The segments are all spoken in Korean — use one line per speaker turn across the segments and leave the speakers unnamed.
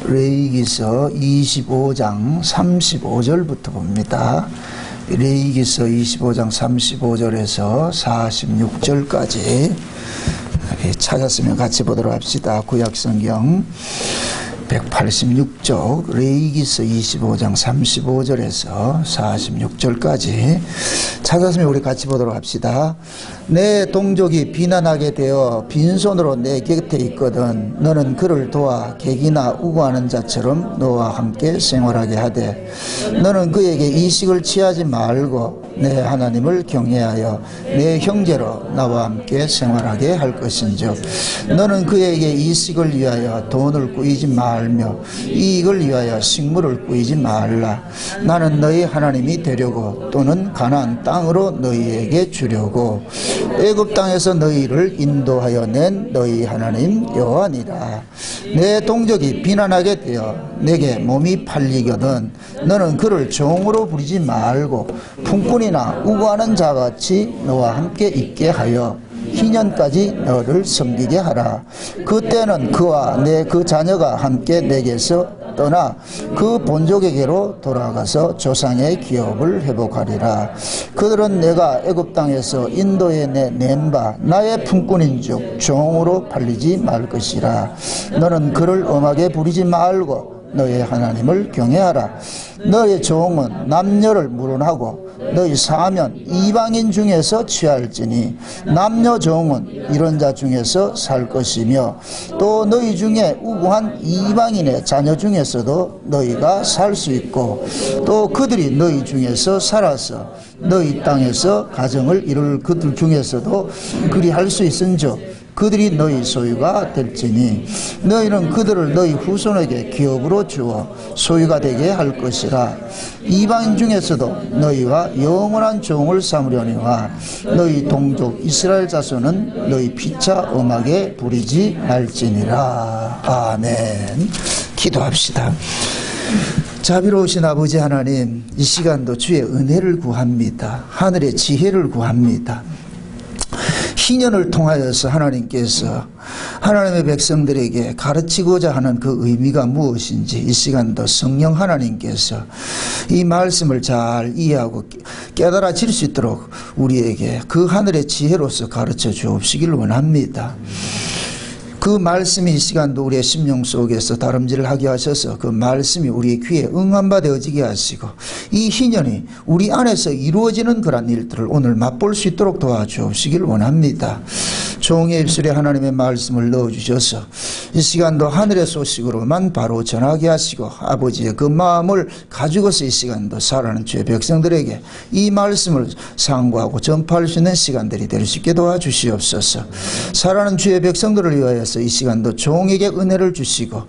레위기서 25장 35절부터 봅니다. 레위기서 25장 35절에서 46절까지 찾았으면 같이 보도록 합시다. 구약성경 186쪽 레위기서 25장 35절에서 46절까지 찾았으면 우리 같이 보도록 합시다. 내 동족이 비난하게 되어 빈손으로 내 곁에 있거든 너는 그를 도와 객이나 우고하는 자처럼 너와 함께 생활하게 하되 너는 그에게 이식을 취하지 말고 내 하나님을 경외하여 내 형제로 나와 함께 생활하게 할 것인즉 너는 그에게 이식을 위하여 돈을 꾸이지 말며 이익을 위하여 식물을 꾸이지 말라. 나는 너희 하나님이 되려고 또는 가나안 땅으로 너희에게 주려고 애굽 땅에서 너희를 인도하여 낸 너희 하나님 여호와니라. 내 동족이 비난하게 되어 내게 몸이 팔리거든 너는 그를 종으로 부리지 말고 품꾼이나 우고하는 자같이 너와 함께 있게 하여 희년까지 너를 섬기게 하라. 그때는 그와 그 자녀가 함께 내게서 떠나 그 본족에게로 돌아가서 조상의 기업을 회복하리라. 그들은 내가 애굽 땅에서 인도해 낸 바 나의 품꾼인즉 종으로 팔리지 말 것이라. 너는 그를 엄하게 부리지 말고 너의 하나님을 경외하라. 너의 종은 남녀를 물어나고 너희 사면 이방인 중에서 취할지니 남녀 종은 이런 자 중에서 살 것이며 또 너희 중에 우고한 이방인의 자녀 중에서도 너희가 살 수 있고 또 그들이 너희 중에서 살아서 너희 땅에서 가정을 이룰 그들 중에서도 그리 할 수 있은즉 그들이 너희 소유가 될지니 너희는 그들을 너희 후손에게 기업으로 주어 소유가 되게 할 것이라. 이방인 중에서도 너희와 영원한 종을 삼으려니와 너희 동족 이스라엘 자손은 너희 피차 엄하게 부리지 말지니라. 아멘. 기도합시다. 자비로우신 아버지 하나님, 이 시간도 주의 은혜를 구합니다. 하늘의 지혜를 구합니다. 희년을 통하여서 하나님께서 하나님의 백성들에게 가르치고자 하는 그 의미가 무엇인지 이 시간도 성령 하나님께서 이 말씀을 잘 이해하고 깨달아질 수 있도록 우리에게 그 하늘의 지혜로서 가르쳐 주옵시길 원합니다. 그 말씀이 이 시간도 우리의 심령 속에서 다름질을 하게 하셔서 그 말씀이 우리의 귀에 응한 바 되어지게 하시고 이 희년이 우리 안에서 이루어지는 그런 일들을 오늘 맛볼 수 있도록 도와주시길 원합니다. 종의 입술에 하나님의 말씀을 넣어주셔서 이 시간도 하늘의 소식으로만 바로 전하게 하시고 아버지의 그 마음을 가지고서 이 시간도 살아가는 주의 백성들에게 이 말씀을 상고하고 전파할 수 있는 시간들이 될 수 있게 도와주시옵소서. 살아가는 주의 백성들을 위하여서 이 시간도 종에게 은혜를 주시고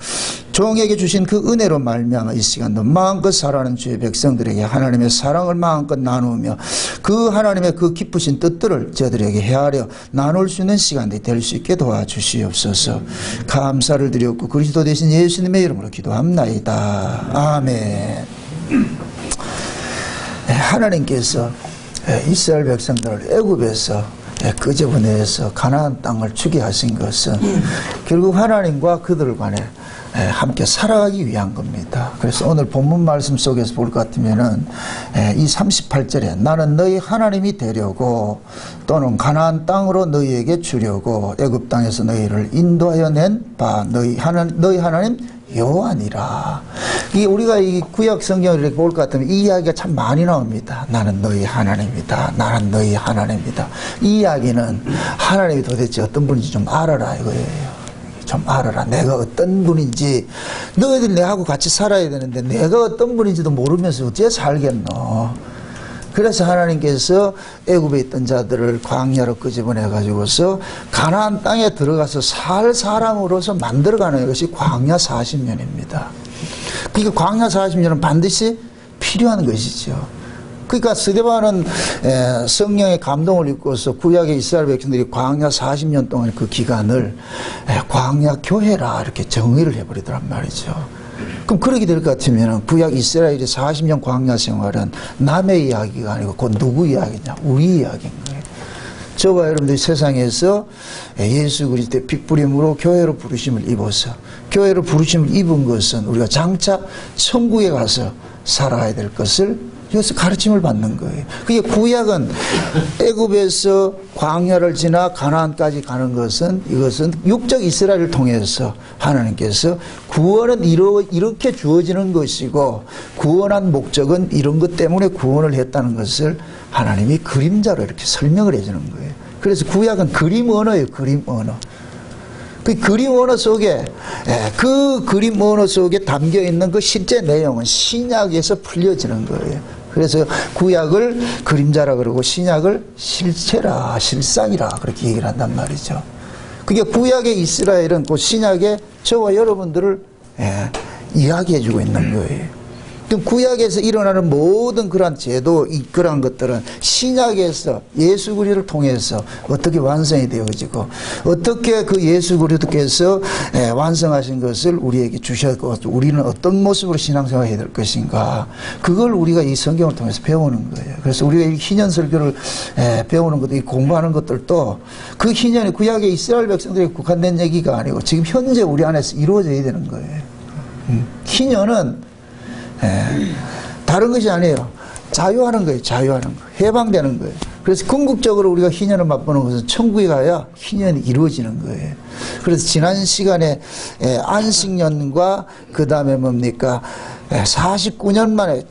종에게 주신 그 은혜로 말미암아 이 시간도 마음껏 살아가는 주의 백성들에게 하나님의 사랑을 마음껏 나누며 그 하나님의 그 깊으신 뜻들을 저들에게 헤아려 나눌 수 있는 시간들이 될 수 있게 도와주시옵소서. 감사를 드렸고 그리스도 대신 예수님의 이름으로 기도합나이다. 아멘. 하나님께서 이스라엘 백성들을 애굽에서 끄집어내서 가나안 땅을 주게 하신 것은 결국 하나님과 그들 간에 함께 살아가기 위한 겁니다. 그래서 오늘 본문 말씀 속에서 볼 것 같으면은 이 38절에 나는 너희 하나님이 되려고 또는 가나안 땅으로 너희에게 주려고 애굽 땅에서 너희를 인도하여 낸 바 너희 하나님 여호와니라. 이 우리가 이 구약 성경을 이렇게 볼 것 같으면 이 이야기가 참 많이 나옵니다. 나는 너희 하나님이다. 나는 너희 하나님이다. 이 이야기는 하나님이 도대체 어떤 분인지 좀 알아라 이거예요. 좀 알아라. 내가 어떤 분인지. 너희들이 내하고 같이 살아야 되는데 내가 어떤 분인지도 모르면서 어째 살겠노. 그래서 하나님께서 애굽에 있던 자들을 광야로 끄집어내 가지고서 가나안 땅에 들어가서 살 사람으로서 만들어가는 것이 광야 40년입니다. 그러니까 광야 40년은 반드시 필요한 것이죠. 그러니까 스데반은 성령의 감동을 입고서 구약의 이스라엘 백성들이 광야 40년 동안 그 기간을 광야 교회라 이렇게 정의를 해버리더란 말이죠. 그럼 그렇게 될 것 같으면 구약 이스라엘의 40년 광야 생활은 남의 이야기가 아니고 그 누구 이야기냐? 우리 이야기인 거예요. 저와 여러분들이 세상에서 예수 그리스도의 핏부림으로 교회로 부르심을 입어서 교회로 부르심을 입은 것은 우리가 장차 천국에 가서 살아야 될 것을 여기서 가르침을 받는 거예요. 그게 구약은 애굽에서 광야를 지나 가나안까지 가는 것은 이것은 육적 이스라엘을 통해서 하나님께서 구원은 이렇게 주어지는 것이고 구원한 목적은 이런 것 때문에 구원을 했다는 것을 하나님이 그림자로 이렇게 설명을 해주는 거예요. 그래서 구약은 그림 언어예요. 그림 언어. 그 그림 언어 속에 그 그림 언어 속에 담겨 있는 그 실제 내용은 신약에서 풀려지는 거예요. 그래서 구약을 그림자라 그러고 신약을 실체라 실상이라 그렇게 얘기를 한단 말이죠. 그게 구약의 이스라엘은 그 신약의 저와 여러분들을 이야기해주고 있는 거예요. 구약에서 일어나는 모든 그러한 제도, 그러한 것들은 신약에서 예수 그리스도를 통해서 어떻게 완성이 되어지고 어떻게 그 예수 그리스도께서 완성하신 것을 우리에게 주셨고 우리는 어떤 모습으로 신앙생활을 해야 될 것인가, 그걸 우리가 이 성경을 통해서 배우는 거예요. 그래서 우리가 이 희년 설교를 배우는 것도, 이 공부하는 것들도 그 희년이 구약의 이스라엘 백성들에게 국한된 얘기가 아니고 지금 현재 우리 안에서 이루어져야 되는 거예요. 희년은 다른 것이 아니에요. 자유하는 거예요. 자유하는 거. 해방되는 거예요. 그래서 궁극적으로 우리가 희년을 맛보는 것은 천국에 가야 희년이 이루어지는 거예요. 그래서 지난 시간에 안식년과 그 다음에 뭡니까 49년 만에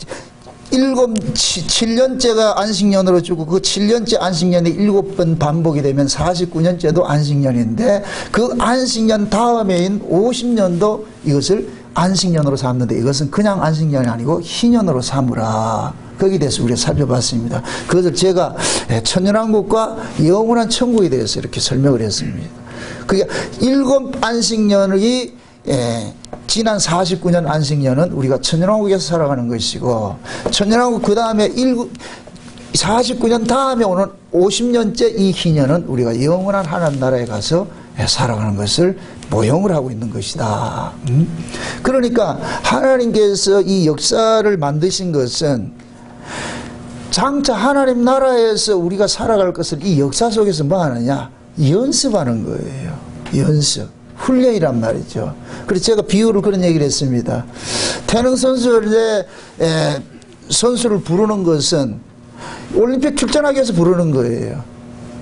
7년째가 안식년으로 주고 그 7년째 안식년이 7번 반복이 되면 49년째도 안식년인데 그 안식년 다음에인 50년도 이것을 안식년으로 삼는데 이것은 그냥 안식년이 아니고 희년으로 삼으라. 거기에 대해서 우리가 살펴봤습니다. 그것을 제가 천년왕국과 영원한 천국에 대해서 이렇게 설명을 했습니다. 그게 7 안식년이 지난 49년 안식년은 우리가 천년왕국에서 살아가는 것이고 천년왕국 그 다음에 49년 다음에 오는 50년째 이 희년은 우리가 영원한 하나님 나라에 가서 살아가는 것을 모형을 하고 있는 것이다. 그러니까 하나님께서 이 역사를 만드신 것은 장차 하나님 나라에서 우리가 살아갈 것을 이 역사 속에서 뭐 하느냐? 연습하는 거예요. 연습. 훈련이란 말이죠. 그래서 제가 비유로 그런 얘기를 했습니다. 태능 선수의 선수를 부르는 것은 올림픽 출전하기 위해서 부르는 거예요.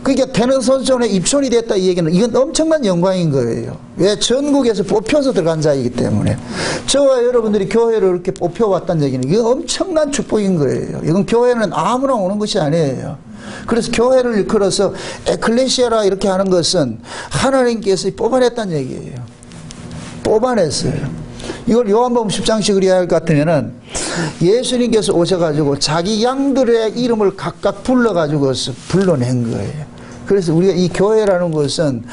그러니까 태능 선수촌에 입촌이 됐다 이 얘기는 이건 엄청난 영광인 거예요. 왜? 전국에서 뽑혀서 들어간 자이기 때문에. 저와 여러분들이 교회를 이렇게 뽑혀왔다는 얘기는 이건 엄청난 축복인 거예요. 이건 교회는 아무나 오는 것이 아니에요. 그래서 교회를 일컬어서 에클레시아라 이렇게 하는 것은 하나님께서 뽑아냈다는 얘기예요. 뽑아냈어요. 이걸 요한복음 10장씩 이해할 것 같으면은 예수님께서 오셔가지고 자기 양들의 이름을 각각 불러가지고서 불러낸 거예요. 그래서 우리가 이 교회라는 것은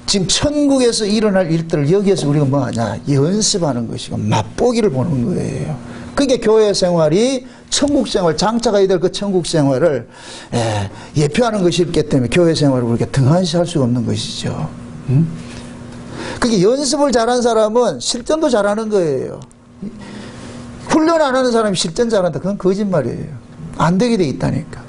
지금 천국에서 일어날 일들을 여기에서 우리가 뭐 하냐? 연습하는 것이고 맛보기를 보는 거예요. 그게 교회 생활이 천국 생활, 장차 가야 될 그 천국 생활을 예표하는 것이기 때문에 교회 생활을 우리가 등한시할 수가 없는 것이죠. 그게 연습을 잘한 사람은 실전도 잘하는 거예요. 훈련 안 하는 사람이 실전 잘한다. 그건 거짓말이에요. 안 되게 돼 있다니까.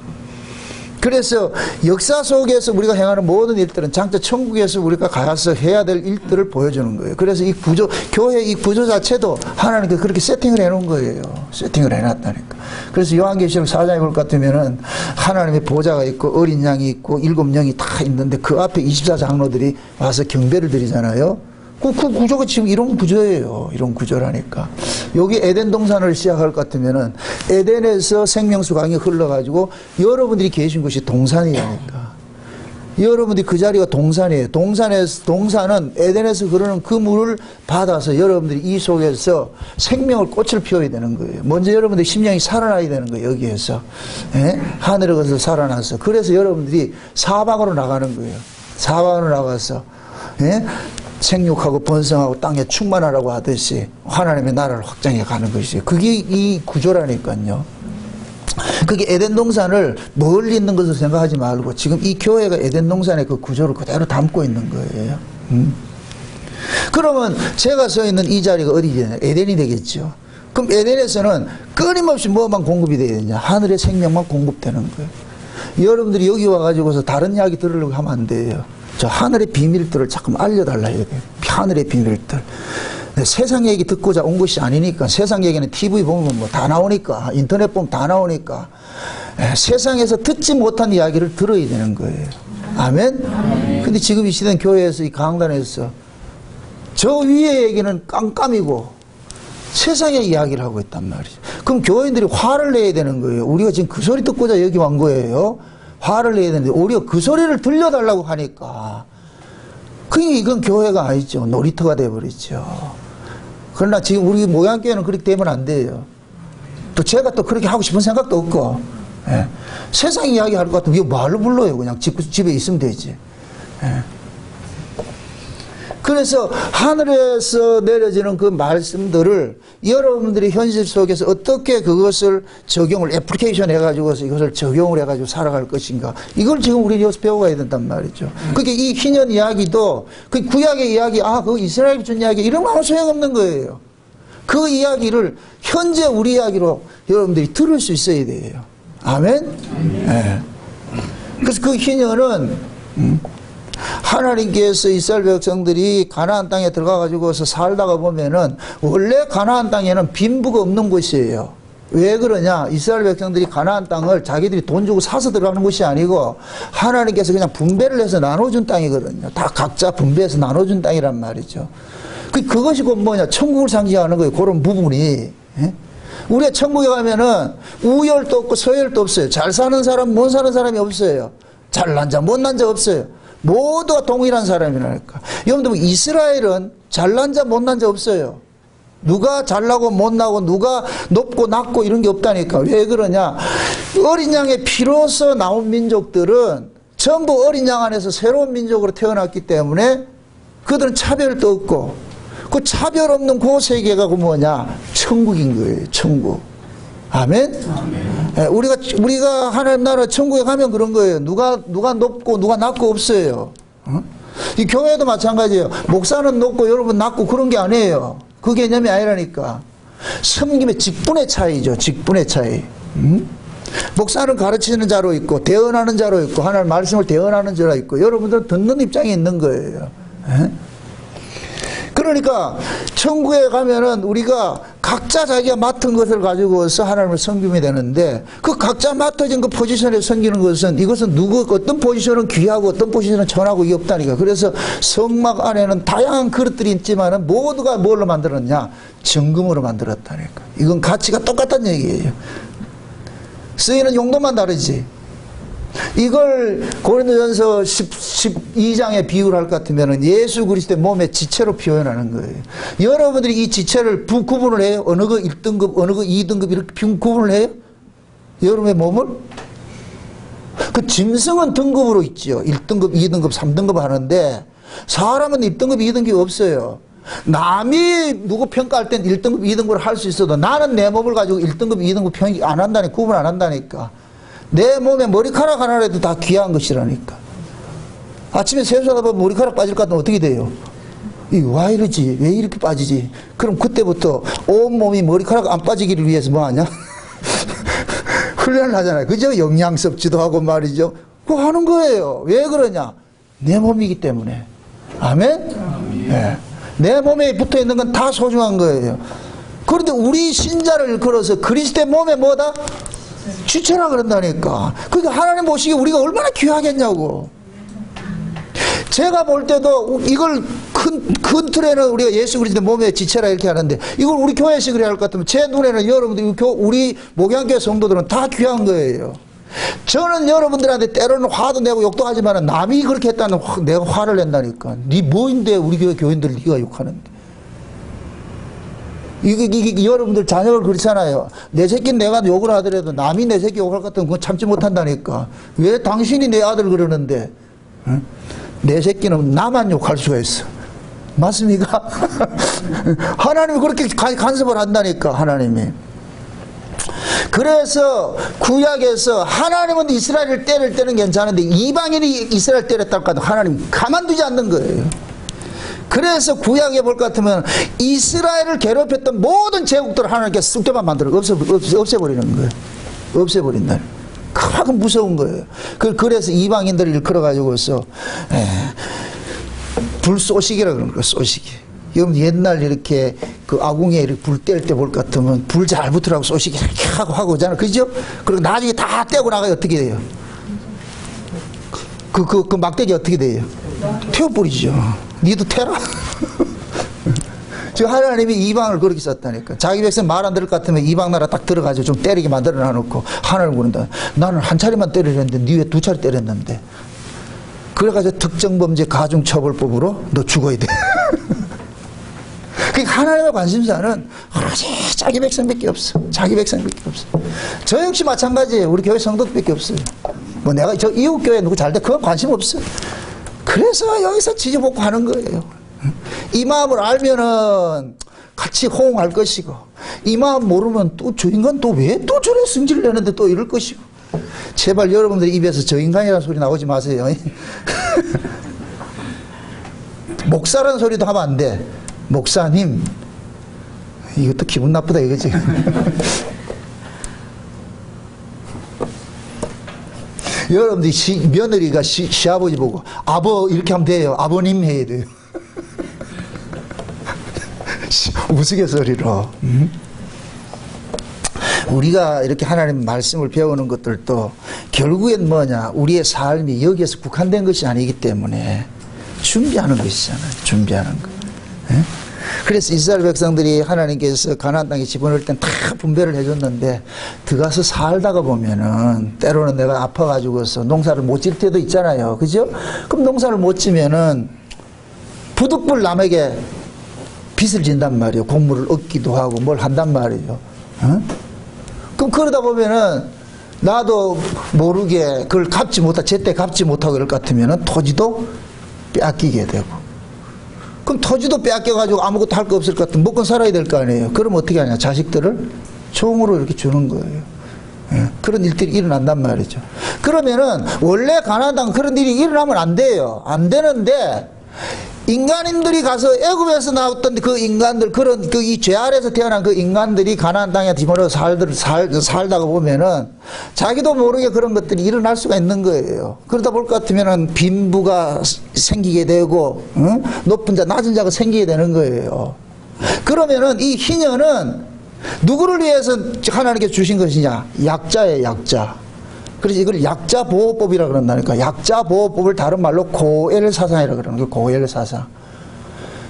그래서 역사 속에서 우리가 행하는 모든 일들은 장차 천국에서 우리가 가서 해야 될 일들을 보여주는 거예요. 그래서 이 구조, 교회 이 구조 자체도 하나님께서 그렇게 세팅을 해놓은 거예요. 세팅을 해놨다니까. 그래서 요한계시록 4장에 볼 것 같으면은 하나님의 보좌가 있고 어린 양이 있고 7영이 다 있는데 그 앞에 24장로들이 와서 경배를 드리잖아요. 그 구조가 지금 이런 구조예요. 이런 구조라니까. 여기 에덴 동산을 시작할 것 같으면은 에덴에서 생명수 강이 흘러가지고 여러분들이 계신 곳이 동산이라니까. 여러분들이 그 자리가 동산이에요. 동산은 에덴에서 흐르는 그 물을 받아서 여러분들이 이 속에서 생명을 꽃을 피워야 되는 거예요. 먼저 여러분들이 심령이 살아나야 되는 거예요. 여기에서. 하늘에 가서 살아나서. 그래서 여러분들이 사방으로 나가는 거예요. 사방으로 나가서. 생육하고 번성하고 땅에 충만하라고 하듯이 하나님의 나라를 확장해 가는 것이죠. 그게 이 구조라니까요. 그게 에덴 동산을 멀리 있는 것을 생각하지 말고 지금 이 교회가 에덴 동산의 그 구조를 그대로 담고 있는 거예요. 그러면 제가 서 있는 이 자리가 어디 되냐? 에덴이 되겠죠. 그럼 에덴에서는 끊임없이 뭐만 공급이 되어야 되냐? 하늘의 생명만 공급되는 거예요. 여러분들이 여기 와가지고서 다른 이야기 들으려고 하면 안 돼요. 저 하늘의 비밀들을 자꾸 알려달라 해야 돼요. 하늘의 비밀들. 세상 얘기 듣고자 온 것이 아니니까. 세상 얘기는 TV 보면 뭐 다 나오니까, 인터넷 보면 다 나오니까, 세상에서 듣지 못한 이야기를 들어야 되는 거예요. 아멘? 근데 지금 이 시대는 교회에서, 이 강단에서 저 위의 얘기는 깜깜이고 세상의 이야기를 하고 있단 말이죠. 그럼 교인들이 화를 내야 되는 거예요. 우리가 지금 그 소리 듣고자 여기 온 거예요. 화를 내야 되는데 우리가 그 소리를 들려달라고 하니까, 그러니까 이건 교회가 아니죠. 놀이터가 돼버리죠. 그러나 지금 우리 모양교회는 그렇게 되면 안 돼요. 또 제가 또 그렇게 하고 싶은 생각도 없고, 예. 세상 이야기 할 것 같으면 이거 말로 불러요. 그냥 집에 있으면 되지. 예. 그래서 하늘에서 내려지는 그 말씀들을 여러분들이 현실 속에서 어떻게 그것을 적용을, 애플리케이션 해가지고서 이것을 적용을 해가지고 살아갈 것인가. 이걸 지금 우리 여기서 배워가야 된단 말이죠. 그러니까 이 희년 이야기도 그 구약의 이야기, 그 이스라엘 준 이야기, 이런 거 아무 소용없는 거예요. 그 이야기를 현재 우리 이야기로 여러분들이 들을 수 있어야 돼요. 아멘? 네. 그래서 그 희년은, 하나님께서 이스라엘 백성들이 가나안 땅에 들어가 가지고서 살다가 보면은 원래 가나안 땅에는 빈부가 없는 곳이에요. 왜 그러냐? 이스라엘 백성들이 가나안 땅을 자기들이 돈 주고 사서 들어가는 곳이 아니고 하나님께서 그냥 분배를 해서 나눠준 땅이거든요. 다 각자 분배해서 나눠준 땅이란 말이죠. 그것이 곧 뭐냐? 천국을 상징하는 거예요. 그런 부분이. 우리가 천국에 가면은 우열도 없고 서열도 없어요. 잘 사는 사람, 못 사는 사람이 없어요. 잘난 자, 못난 자 없어요. 모두가 동일한 사람이라니까. 여러분들, 이스라엘은 잘난 자, 못난 자 없어요. 누가 잘나고 못나고 누가 높고 낮고 이런 게 없다니까. 왜 그러냐? 어린 양의 피로서 나온 민족들은 전부 어린 양 안에서 새로운 민족으로 태어났기 때문에 그들은 차별도 없고, 그 차별 없는 그 세계가 그 뭐냐? 천국인 거예요. 천국. 아멘? 아멘. 우리가 하나님 나라 천국에 가면 그런 거예요. 누가 높고 누가 낮고 없어요. 이 교회도 마찬가지예요. 목사는 높고 여러분 낮고 그런 게 아니에요. 그 개념이 아니라니까. 섬김의 직분의 차이죠. 직분의 차이. 목사는 가르치는 자로 있고 대언하는 자로 있고 하나님 말씀을 대언하는 자로 있고 여러분들은 듣는 입장에 있는 거예요. 그러니까 천국에 가면은 우리가 각자 자기가 맡은 것을 가지고서 하나님을 섬기면 되는데, 그 각자 맡아진 그 포지션에 섬기는 것은, 이것은 어떤 포지션은 귀하고 어떤 포지션은 천하고 이게 없다니까. 그래서 성막 안에는 다양한 그릇들이 있지만은 모두가 뭘로 만들었냐? 정금으로 만들었다니까. 이건 가치가 똑같다는 얘기예요. 쓰이는 용도만 다르지. 이걸 고린도전서 12장에 비유를 할 것 같으면 예수 그리스도의 몸의 지체로 표현하는 거예요. 여러분들이 이 지체를 구분을 해요? 어느 거 1등급, 어느 거 2등급 이렇게 구분을 해요? 여러분의 몸을? 그 짐승은 등급으로 있죠. 1등급, 2등급, 3등급 하는데 사람은 1등급, 2등급이 없어요. 남이 누구 평가할 땐 1등급, 2등급을 할 수 있어도 나는 내 몸을 가지고 1등급, 2등급 평이 안 한다니까. 구분 안 한다니까. 내 몸에 머리카락 하나라도 다 귀한 것이라니까. 아침에 세수하다 보면 머리카락 빠질 것 같으면 어떻게 돼요? 왜 이러지? 왜 이렇게 빠지지? 그럼 그때부터 온몸이 머리카락 안 빠지기를 위해서 뭐 하냐? 훈련을 하잖아요. 그죠? 영양 섭취도 하고 말이죠. 그거 하는 거예요. 왜 그러냐? 내 몸이기 때문에. 아멘? 네. 내 몸에 붙어 있는 건 다 소중한 거예요. 그런데 우리 신자를 걸어서 그리스도의 몸에 뭐다? 지체라 그런다니까. 그러니까 하나님 보시기에 우리가 얼마나 귀하겠냐고. 제가 볼 때도 이걸 큰 틀에는 우리가 예수 그리스도 몸의 지체라 이렇게 하는데, 이걸 우리 교회에서 그래야 할 것 같으면 제 눈에는 여러분들, 우리 목양교회 성도들은 다 귀한 거예요. 저는 여러분들한테 때로는 화도 내고 욕도 하지만 남이 그렇게 했다는 내가 화를 낸다니까. 네 뭐인데 우리 교회 교인들을 네가 욕하는데. 이게 여러분들 자녀를 그렇잖아요. 내 새끼는 내가 욕을 하더라도 남이 내 새끼 욕할 것 같으면 그건 참지 못한다니까. 왜 당신이 내 아들 그러는데, 응? 내 새끼는 나만 욕할 수가 있어. 맞습니까? 하나님이 그렇게 간섭을 한다니까, 하나님이. 그래서 구약에서 하나님은 이스라엘을 때릴 때는 괜찮은데 이방인이 이스라엘 때렸다고 해도 하나님 가만두지 않는 거예요. 그래서 구약에 볼 것 같으면 이스라엘을 괴롭혔던 모든 제국들을 하나님께서 쑥대만 만들어 없애버리는 거예요. 없애버린다. 그만큼 무서운 거예요. 그래서 이방인들을 일컬어가지고서 불쏘시기라 그러는 거예요. 쏘시기. 여러분 옛날 이렇게 그 아궁이에 이렇게 불 뗄 때 볼 것 같으면 불 잘 붙으라고 쏘시기 이렇게 하고 오잖아요. 그죠? 그리고 나중에 다 떼고 나가요. 어떻게 돼요? 그 막대기 어떻게 돼요? 태워버리죠. 니도 태라. 지금 하나님이 이방을 그렇게 썼다니까. 자기 백성 말 안 들을 것 같으면 이방 나라 딱 들어가지고 좀 때리게 만들어 놔놓고 하나님 부른다. 나는 한 차례만 때리려는데 니 왜 두 차례 때렸는데. 그래가지고 특정범죄 가중처벌법으로 너 죽어야 돼. 그러니까 하나님의 관심사는 오로지 자기 백성밖에 없어. 자기 백성밖에 없어. 저 역시 마찬가지예요. 우리 교회 성도들밖에 없어요. 뭐 내가 저 이웃 교회 누구 잘 돼? 그건 관심 없어. 그래서 여기서 지지볶고 하는 거예요. 이 마음을 알면은 같이 호응할 것이고, 이 마음 모르면 또 저 인간 또 왜 또 저래 승질 내는데 또 이럴 것이고. 제발 여러분들 입에서 저 인간이라는 소리 나오지 마세요. 목사라는 소리도 하면 안 돼. 목사님, 이것도 기분 나쁘다 이거지. 여러분들이 며느리가 시아버지 보고 아버 이렇게 하면 돼요. 아버님 해야 돼요. 우스갯소리로. 우리가 이렇게 하나님 말씀을 배우는 것들도 결국엔 뭐냐, 우리의 삶이 여기에서 국한된 것이 아니기 때문에 준비하는 것이잖아요. 준비하는 거. 그래서 이스라엘 백성들이 하나님께서 가나안 땅에 집어넣을 땐 다 분배를 해줬는데 들어가서 살다가 보면은 때로는 내가 아파가지고서 농사를 못 질 때도 있잖아요. 그죠? 그럼 농사를 못 지면은 부득불 남에게 빚을 진단 말이에요. 곡물을 얻기도 하고 뭘 한단 말이에요. 그럼 그러다 보면은 나도 모르게 그걸 갚지 못하고 제때 갚지 못하고 그럴 것 같으면은 토지도 빼앗기게 되고, 그럼 토지도 빼앗겨가지고 아무것도 할 거 없을 것 같으면 먹고 살아야 될 거 아니에요. 그럼 어떻게 하냐? 자식들을 종으로 이렇게 주는 거예요. 그런 일들이 일어난단 말이죠. 그러면은 원래 가나안 땅 그런 일이 일어나면 안 돼요. 안 되는데 인간인들이 가서 애굽에서 나왔던 그 인간들, 그런 그 이 죄 아래에서 태어난 그 인간들이 가나안 땅에 집어넣어 살다가 보면은 자기도 모르게 그런 것들이 일어날 수가 있는 거예요. 그러다 볼 것 같으면은 빈부가 생기게 되고, 높은 자 낮은 자가 생기게 되는 거예요. 그러면은 이 희년은 누구를 위해서 하나님께 주신 것이냐? 약자예요, 약자. 그래서 이걸 약자보호법이라고 그런다니까. 약자보호법을 다른 말로 고엘사상이라고 그러는 거예요. 고엘사상.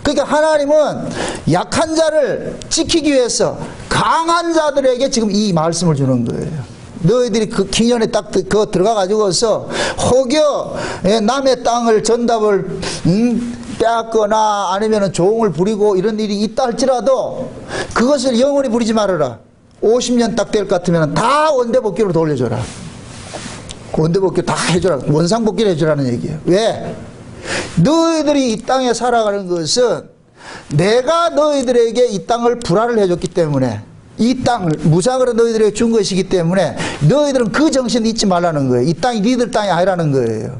그러니까 하나님은 약한 자를 지키기 위해서 강한 자들에게 지금 이 말씀을 주는 거예요. 너희들이 그 기년에 딱 들어가 가지고서 혹여 남의 땅을 전답을 빼앗거나 아니면 조응을 부리고 이런 일이 있다 할지라도 그것을 영원히 부리지 말아라. 50년 딱 될 것 같으면 다 원대복귀로 돌려줘라. 원대복귀 다 해줘라. 원상복귀를 해주라는 얘기예요. 왜? 너희들이 이 땅에 살아가는 것은 내가 너희들에게 이 땅을 불화를 해줬기 때문에, 이 땅을 무상으로 너희들에게 준 것이기 때문에 너희들은 그 정신을 잊지 말라는 거예요. 이 땅이 니들 땅이 아니라는 거예요.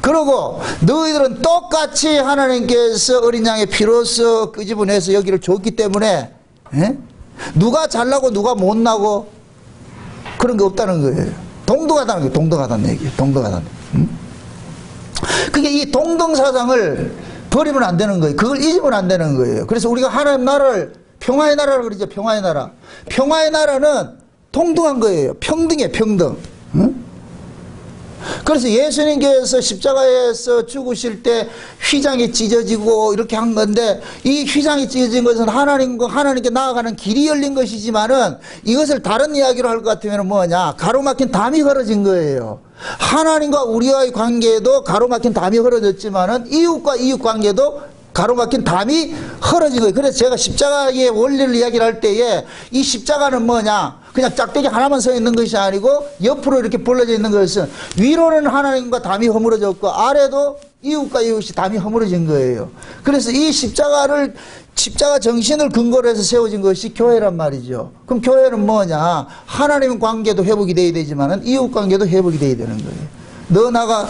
그리고 너희들은 똑같이 하나님께서 어린 양의 피로서 끄집어내서 여기를 줬기 때문에 누가 잘나고 누가 못나고 그런 게 없다는 거예요. 동등하다는 거예요. 동등하다는 얘기예요. 동등하다는. 그게 이 동등사상을 버리면 안 되는 거예요. 그걸 잊으면 안 되는 거예요. 그래서 우리가 하나님 나라를 평화의 나라라고 그러죠. 평화의 나라. 평화의 나라는 동등한 거예요. 평등이에요. 평등. 그래서 예수님께서 십자가에서 죽으실 때 휘장이 찢어지고 이렇게 한 건데, 이 휘장이 찢어진 것은 하나님과 하나님께 나아가는 길이 열린 것이지만은 이것을 다른 이야기로 할 것 같으면 뭐냐, 가로막힌 담이 걸어진 거예요. 하나님과 우리와의 관계도 가로막힌 담이 흐러졌지만은 이웃과 이웃 관계도 가로막힌 담이 흐러진 거예요. 그래서 제가 십자가의 원리를 이야기를 할 때에 이 십자가는 뭐냐, 그냥 짝대기 하나만 서 있는 것이 아니고 옆으로 이렇게 벌어져 있는 것은 위로는 하나님과 담이 허물어졌고 아래도 이웃과 이웃이 담이 허물어진 거예요. 그래서 이 십자가 정신을 근거로 해서 세워진 것이 교회란 말이죠. 그럼 교회는 뭐냐, 하나님 관계도 회복이 돼야 되지만은 이웃 관계도 회복이 돼야 되는 거예요. 너 나가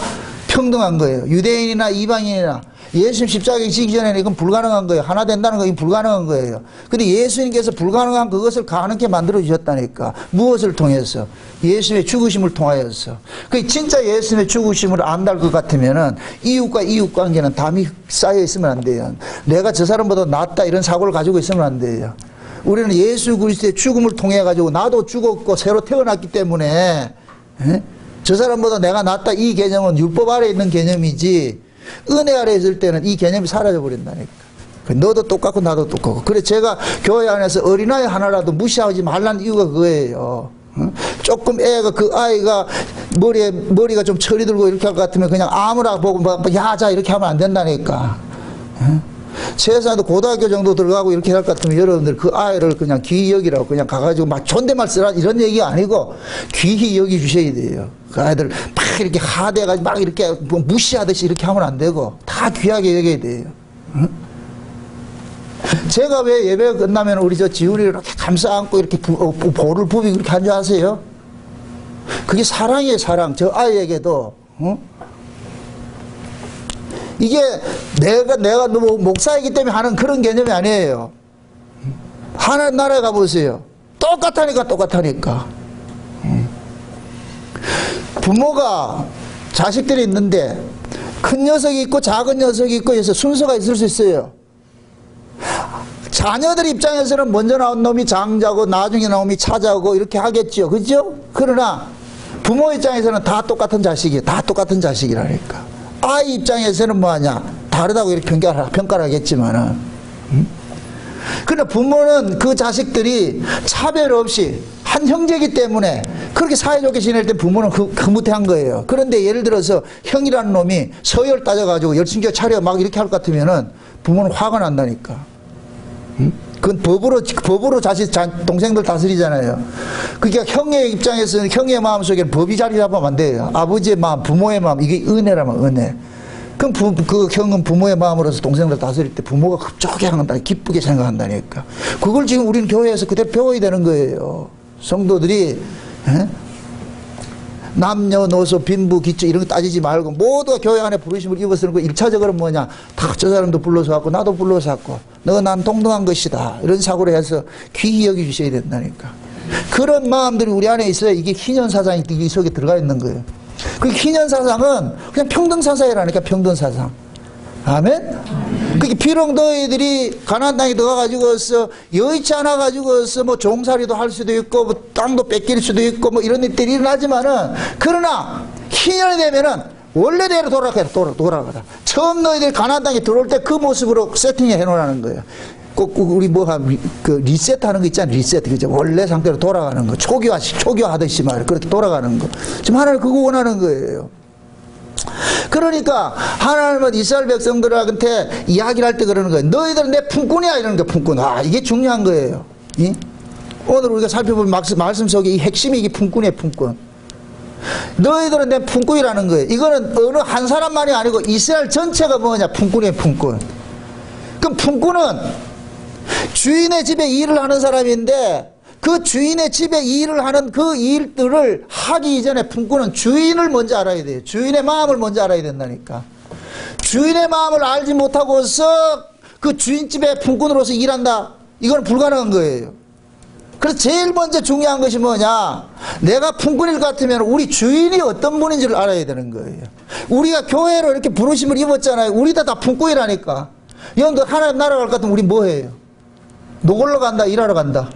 평등한 거예요. 유대인이나 이방인이나 예수님 십자가에 지기 전에는 이건 불가능한 거예요. 하나 된다는 건 불가능한 거예요. 근데 예수님께서 불가능한 그것을 가능하게 만들어 주셨다니까. 무엇을 통해서? 예수님의 죽으심을 통하여서. 그 진짜 예수님의 죽으심을 안달 것 같으면은 이웃과 이웃 관계는 담이 쌓여 있으면 안 돼요. 내가 저 사람보다 낫다 이런 사고를 가지고 있으면 안 돼요. 우리는 예수 그리스도의 죽음을 통해 가지고 나도 죽었고 새로 태어났기 때문에 저 사람보다 내가 낫다 이 개념은 율법 아래에 있는 개념이지 은혜 아래에 있을 때는 이 개념이 사라져 버린다니까. 너도 똑같고 나도 똑같고. 그래 제가 교회 안에서 어린아이 하나라도 무시하지 말라는 이유가 그거예요. 조금 애가 그 아이가 머리가 좀 철이 들고 이렇게 할 것 같으면 그냥 아무나 보고 야자 이렇게 하면 안 된다니까. 최소한도 고등학교 정도 들어가고 이렇게 할 것 같으면 여러분들 그 아이를 그냥 귀히 여기라고 그냥 가가지고 막 존댓말 쓰라 이런 얘기가 아니고 귀히 여기 주셔야 돼요. 그 아이들 막 이렇게 하대가지고 막 이렇게 뭐 무시하듯이 이렇게 하면 안 되고 다 귀하게 여겨야 돼요. 응? 제가 왜 예배가 끝나면 우리 저 지훈이를 이렇게 감싸 안고 이렇게 볼을 부비고 이렇게 한 줄 아세요? 그게 사랑이에요, 사랑. 저 아이에게도. 이게 내가 너무 목사이기 때문에 하는 그런 개념이 아니에요. 하나님 나라에 가보세요. 똑같다니까. 부모가 자식들이 있는데 큰 녀석이 있고 작은 녀석이 있고 해서 순서가 있을 수 있어요. 자녀들 입장에서는 먼저 나온 놈이 장자고 나중에 나온 놈이 차자고 이렇게 하겠죠. 그죠? 그러나 부모 입장에서는 다 똑같은 자식이에요. 다 똑같은 자식이라니까. 아이 입장에서는 뭐하냐? 다르다고 이렇게 평가를 하겠지만은. 그러나 부모는 그 자식들이 차별 없이 한 형제이기 때문에 그렇게 사이좋게 지낼 때 부모는 흐뭇해한 거예요. 그런데 예를 들어서 형이라는 놈이 서열 따져가지고 열심히 차려 막 이렇게 할 것 같으면은 부모는 화가 난다니까. 그건 법으로 동생들 다스리잖아요. 그러니까 형의 입장에서는 형의 마음 속에는 법이 자리 잡으면 안 돼요. 아버지의 마음, 부모의 마음, 이게 은혜라면 은혜. 그럼 그 형은 부모의 마음으로서 동생들 다스릴 때 부모가 흡족해 한다, 기쁘게 생각한다니까. 그걸 지금 우리는 교회에서 그대로 배워야 되는 거예요. 성도들이, 남녀노소 빈부 기초 이런 거 따지지 말고 모두가 교회 안에 부르심을 입어쓰는 거 1차적으로 뭐냐, 다 저 사람도 불러서 왔고 나도 불러서 왔고 너 난 동등한 것이다 이런 사고로 해서 귀히 여기 주셔야 된다니까. 그런 마음들이 우리 안에 있어야 이게 희년사상이 이 속에 들어가 있는 거예요. 그 희년사상은 그냥 평등사상이라니까. 평등사상. 아멘? 그게 비록 너희들이 가나안 땅에 들어가가지고서 여의치 않아가지고서 뭐 종살이도 할 수도 있고 뭐 땅도 뺏길 수도 있고 뭐 이런 일들이 일어나지만은, 그러나 희년이 되면은 원래대로 돌아가라. 처음 너희들이 가나안 땅에 들어올 때 그 모습으로 세팅해 놓으라는 거예요. 꼭 우리 그 리셋하는 거 있잖아요. 리셋. 그죠? 원래 상태로 돌아가는 거. 초기화하듯이 말이에요. 그렇게 돌아가는 거. 지금 하나님 그거 원하는 거예요. 그러니까 하나님은 이스라엘 백성들한테 이야기를 할 때 그러는 거예요. 너희들은 내 품꾼이야 이러는 거예요. 품꾼. 이게 중요한 거예요. 오늘 우리가 살펴볼 말씀 속에 이 핵심이 이게 품꾼이에요. 품꾼. 너희들은 내 품꾼이라는 거예요. 이거는 어느 한 사람만이 아니고 이스라엘 전체가 뭐냐? 품꾼이에요. 품꾼. 그럼 품꾼은 주인의 집에 일을 하는 사람인데, 그 주인의 집에 일을 하는 그 일들을 하기 이전에 품꾼은 주인을 먼저 알아야 돼요. 주인의 마음을 먼저 알아야 된다니까. 주인의 마음을 알지 못하고서 그 주인집에 품꾼으로서 일한다, 이건 불가능한 거예요. 그래서 제일 먼저 중요한 것이 뭐냐, 내가 품꾼일 것 같으면 우리 주인이 어떤 분인지를 알아야 되는 거예요. 우리가 교회로 이렇게 부르심을 입었잖아요. 우리 다 품꾼이라니까. 여러분들 하나님 나라 갈 것 같으면 우리 뭐 해요? 노골로 간다, 일하러 간다.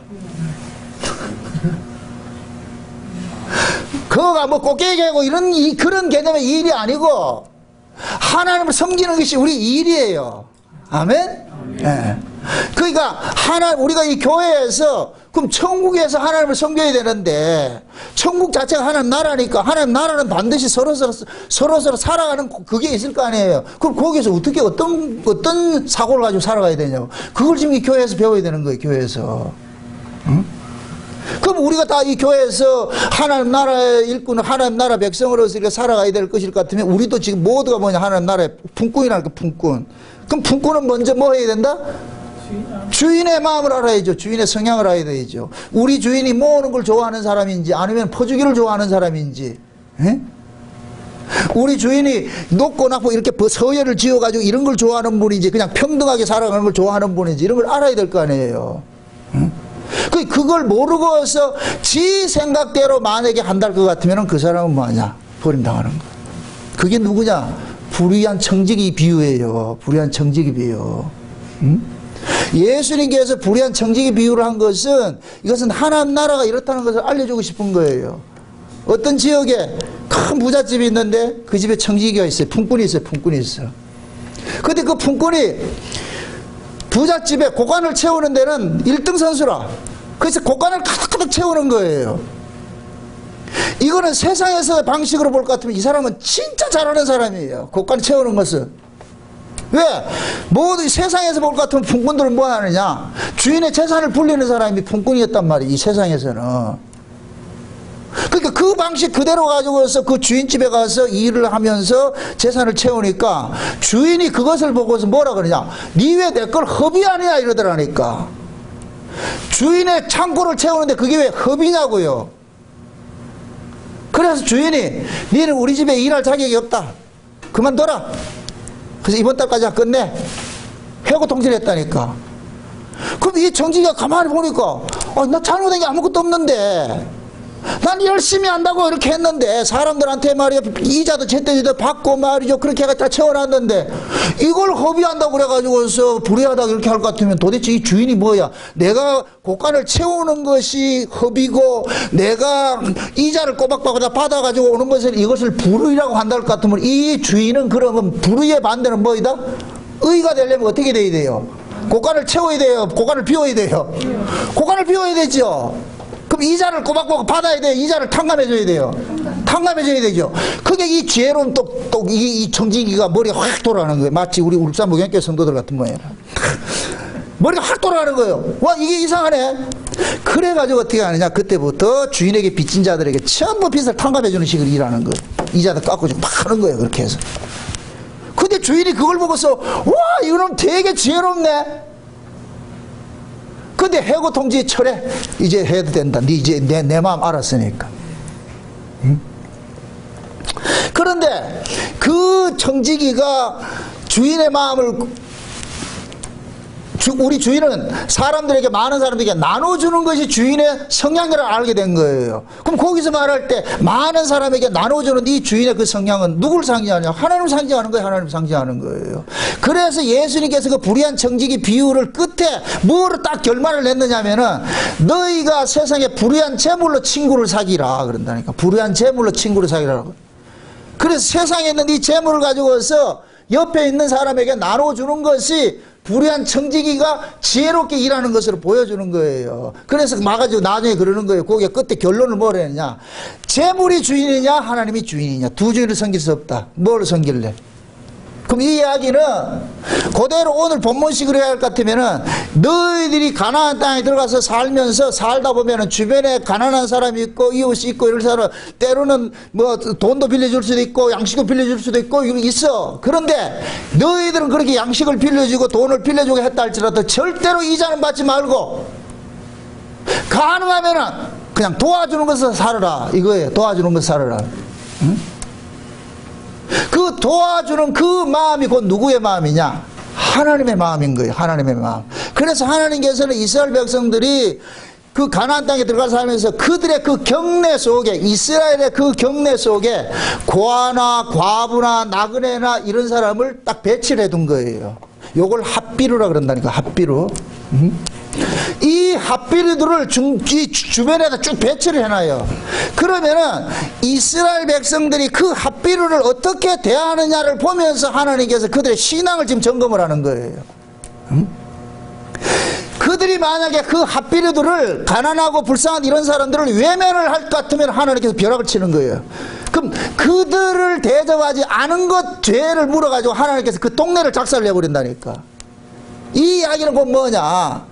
그거가 뭐 꽃게기 하고 그런 개념의 일이 아니고 하나님을 섬기는 것이 우리 일이에요. 아멘? 네. 그러니까 우리가 이 교회에서 그럼 천국에서 하나님을 섬겨야 되는데, 천국 자체가 하나님 나라니까 하나님 나라는 반드시 서로 살아가는 그게 있을 거 아니에요. 그럼 거기서 어떻게 어떤 사고를 가지고 살아가야 되냐고. 그걸 지금 이 교회에서 배워야 되는 거예요. 교회에서. 응? 그럼 우리가 다 이 교회에서 하나님 나라의 일꾼, 하나님 나라 백성으로서 이렇게 살아가야 될 것일 것 같으면 우리도 지금 모두가 뭐냐, 하나님 나라의 품꾼이라니까. 품꾼. 그럼 품꾼은 먼저 뭐 해야 된다? 주인의 마음을 알아야죠. 주인의 성향을 알아야 되죠. 우리 주인이 모으는 걸 좋아하는 사람인지 아니면 퍼주기를 좋아하는 사람인지. 에? 우리 주인이 높고 낮고 이렇게 서열을 지어가지고 이런 걸 좋아하는 분인지 그냥 평등하게 살아가는 걸 좋아하는 분인지 이런 걸 알아야 될 거 아니에요. 응? 그걸 모르고서 지 생각대로 만약에 한달 것 같으면 그 사람은 뭐하냐? 버림당하는 거야. 그게 누구냐? 불의한 청지기 비유예요. 불의한 청지기 비유. 응? 예수님께서 불의한 청지기 비유를 한 것은 이것은 하나님 나라가 이렇다는 것을 알려주고 싶은 거예요. 어떤 지역에 큰 부잣집이 있는데 그 집에 청지기가 있어요. 품꾼이 있어요. 품꾼이 있어. 근데 그 품꾼이 부잣집에 곳간을 채우는 데는 1등 선수라. 그래서 곳간을 가득가득 채우는 거예요. 이거는 세상에서 방식으로 볼 것 같으면 이 사람은 진짜 잘하는 사람이에요. 곳간을 채우는 것은. 왜? 모두 세상에서 볼 것 같으면 품꾼들은 뭐 하느냐? 주인의 재산을 불리는 사람이 품꾼이었단 말이에요. 이 세상에서는. 그러니까 그 방식 그대로 가지고서 그 주인집에 가서 일을 하면서 재산을 채우니까 주인이 그것을 보고서 뭐라 그러냐? 니 왜 내 걸 허비하냐 이러더라니까. 주인의 창고를 채우는데 그게 왜 허비냐고요. 그래서 주인이 니는 우리 집에 일할 자격이 없다. 그만둬라. 그래서 이번 달까지 끝내. 해고 통지를 했다니까. 그럼 이 정직이가 가만히 보니까 나 잘못한 게 아무것도 없는데 난 열심히 한다고 이렇게 했는데 사람들한테 말이야 이자도 제때제때 받고 말이죠 그렇게 해가 채워놨는데 이걸 허비한다고 그래가지고서 불의하다고 이렇게 할 것 같으면 도대체 이 주인이 뭐야? 내가 곳간을 채우는 것이 허비고 내가 이자를 꼬박꼬박 받아가지고 오는 것을 이것을 불의라고 한다고 할 것 같으면 이 주인은 그러면 불의의 반대는 뭐이다? 의가 되려면 어떻게 돼야 돼요? 곳간을 채워야 돼요? 곳간을 비워야 돼요? 곳간을 비워야 되죠. 그럼 이자를 꼬박꼬박 받아야 돼요? 이자를 탕감해줘야 돼요? 탕감해줘야 되죠. 그게 이 지혜로운 이 청지기가 머리가 확 돌아가는 거예요. 마치 우리 울산 목양교 성도들 같은 거예요. 머리가 확 돌아가는 거예요. 와, 이게 이상하네. 그래가지고 어떻게 하느냐? 그때부터 주인에게 빚진 자들에게 전부 빚을 탕감해주는 식으로 일하는 거예요. 이자도 깎아주고 막 하는 거예요. 그렇게 해서. 근데 주인이 그걸 보고서 와, 이놈 되게 지혜롭네. 근데 해고 통지 철회 이제 해도 된다. 네 이제 내 마음 알았으니까. 응? 그런데 그 청지기가 주인의 마음을 우리 주인은 사람들에게 많은 사람들에게 나눠주는 것이 주인의 성향이라 알게 된 거예요. 그럼 거기서 말할 때 많은 사람에게 나눠주는 이 주인의 그 성향은 누굴 상징하냐? 하나님을 상징하는 거예요. 하나님을 상징하는 거예요. 그래서 예수님께서 그 불의한 청지기 비유를 끝에 뭐로 딱 결말을 냈느냐면은 너희가 세상에 불의한 재물로 친구를 사귀라 그런다니까. 불의한 재물로 친구를 사귀라고. 그래서 세상에 있는 이 재물을 가지고서 옆에 있는 사람에게 나눠주는 것이 불의한 청지기가 지혜롭게 일하는 것으로 보여주는 거예요. 그래서 막아지고 나중에 그러는 거예요. 거기에 끝에 결론을 뭐라 했냐? 재물이 주인이냐 하나님이 주인이냐. 두 주인을 섬길 수 없다. 뭘 섬길래? 그럼 이 이야기는 그대로 오늘 본문식으로 해야 할 것 같으면은 너희들이 가나안 땅에 들어가서 살면서 살다 보면은 주변에 가난한 사람이 있고 이웃이 있고 이런 사람 때로는 뭐 돈도 빌려줄 수도 있고 양식도 빌려줄 수도 있고 이거 있어. 그런데 너희들은 그렇게 양식을 빌려주고 돈을 빌려주고 했다 할지라도 절대로 이자는 받지 말고 가능하면은 그냥 도와주는 것을 살아라 이거예요. 도와주는 것을 살아라. 응? 그 도와주는 그 마음이 곧 누구의 마음이냐? 하나님의 마음인 거예요. 하나님의 마음. 그래서 하나님께서는 이스라엘 백성들이 그 가나안 땅에 들어가서 살면서 그들의 그 경내 속에 이스라엘의 그 경내 속에 고아나 과부나 나그네나 이런 사람을 딱 배치를 해둔 거예요. 요걸 핫비루라 그런다니까. 핫비루. 이 핫비루들을 주변에다 쭉 배치를 해놔요. 그러면은 이스라엘 백성들이 그 핫비루를 어떻게 대하느냐를 보면서 하나님께서 그들의 신앙을 지금 점검을 하는 거예요. 그들이 만약에 그 핫비루들을 가난하고 불쌍한 이런 사람들을 외면을 할 것 같으면 하나님께서 벼락을 치는 거예요. 그럼 그들을 대접하지 않은 것 죄를 물어가지고 하나님께서 그 동네를 작살을 내버린다니까. 이 이야기는 곧 뭐냐?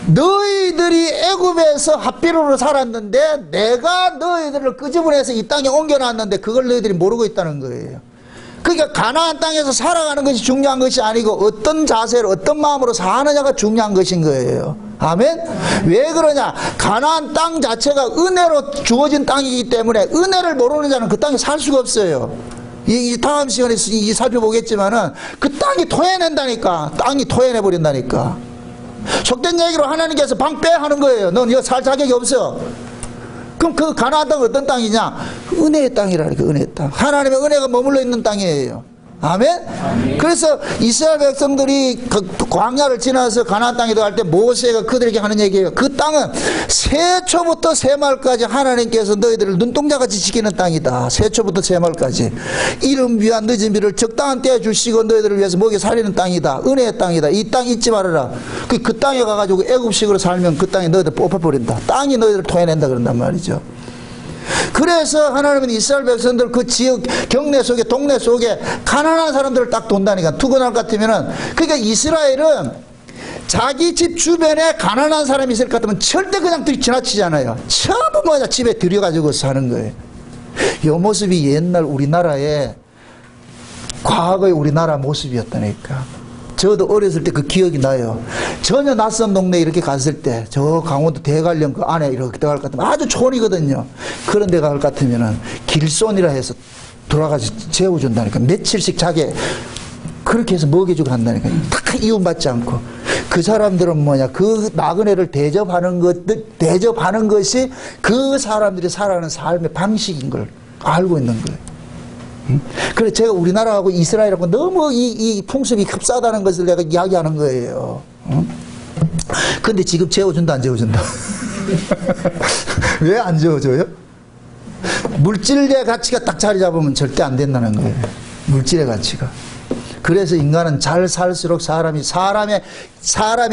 너희들이 애굽에서 핫비루로 살았는데 내가 너희들을 끄집어내서 이 땅에 옮겨놨는데 그걸 너희들이 모르고 있다는 거예요. 그러니까 가나안 땅에서 살아가는 것이 중요한 것이 아니고 어떤 자세로 어떤 마음으로 사느냐가 중요한 것인 거예요. 아멘? 왜 그러냐? 가나안 땅 자체가 은혜로 주어진 땅이기 때문에 은혜를 모르는 자는 그 땅에 살 수가 없어요. 이 다음 시간에 살펴보겠지만은 그 땅이 토해낸다니까. 땅이 토해내버린다니까. 속된 얘기로 하나님께서 방 빼 하는 거예요. 넌 여기 살 자격이 없어. 그럼 그 가나안 땅은 어떤 땅이냐? 은혜의 땅이라니까. 은혜의 땅. 하나님의 은혜가 머물러 있는 땅이에요. 아멘? 아멘. 그래서 이스라엘 백성들이 그 광야를 지나서 가나안 땅에 들어갈 때 모세가 그들에게 하는 얘기예요. 그 땅은 세초부터 세말까지 하나님께서 너희들을 눈동자같이 지키는 땅이다. 세초부터 세말까지 이름 위한 늦은 비를 적당한 때에 주시고 너희들을 위해서 먹여 살리는 땅이다. 은혜의 땅이다. 이 땅 잊지 말아라. 그 땅에 가가지고 애굽식으로 살면 그 땅에 너희들 뽑아버린다. 땅이 너희들을 토해낸다 그런단 말이죠. 그래서 하나님은 이스라엘 백성들 그 지역 경내 속에 동네 속에 가난한 사람들을 딱 돈다니까. 투건할 것 같으면은, 그러니까 이스라엘은 자기 집 주변에 가난한 사람이 있을 것 같으면 절대 그냥 지나치잖아요. 전부 뭐냐 집에 들여가지고 사는 거예요. 이 모습이 옛날 우리나라의 과거의 우리나라 모습이었다니까. 저도 어렸을 때 그 기억이 나요. 전혀 낯선 동네 이렇게 갔을 때, 저 강원도 대관령 그 안에 이렇게 들어갈 것 같으면 아주 촌이거든요. 그런 데 갈 것 같으면은 길손이라 해서 돌아가서 재워준다니까. 며칠씩 자기 그렇게 해서 먹여주고 한다니까. 다 이웃받지 않고. 그 사람들은 뭐냐, 그 나그네를 대접하는 것이 그 사람들이 살아가는 삶의 방식인 걸 알고 있는 거예요. 그래서 제가 우리나라하고 이스라엘하고 너무 이 풍습이 흡사하다는 것을 내가 이야기하는 거예요. 근데 지금 재워준다 안 재워준다? 왜 안 재워줘요? 물질의 가치가 딱 자리 잡으면 절대 안 된다는 거예요. 물질의 가치가. 그래서 인간은 잘 살수록 사람의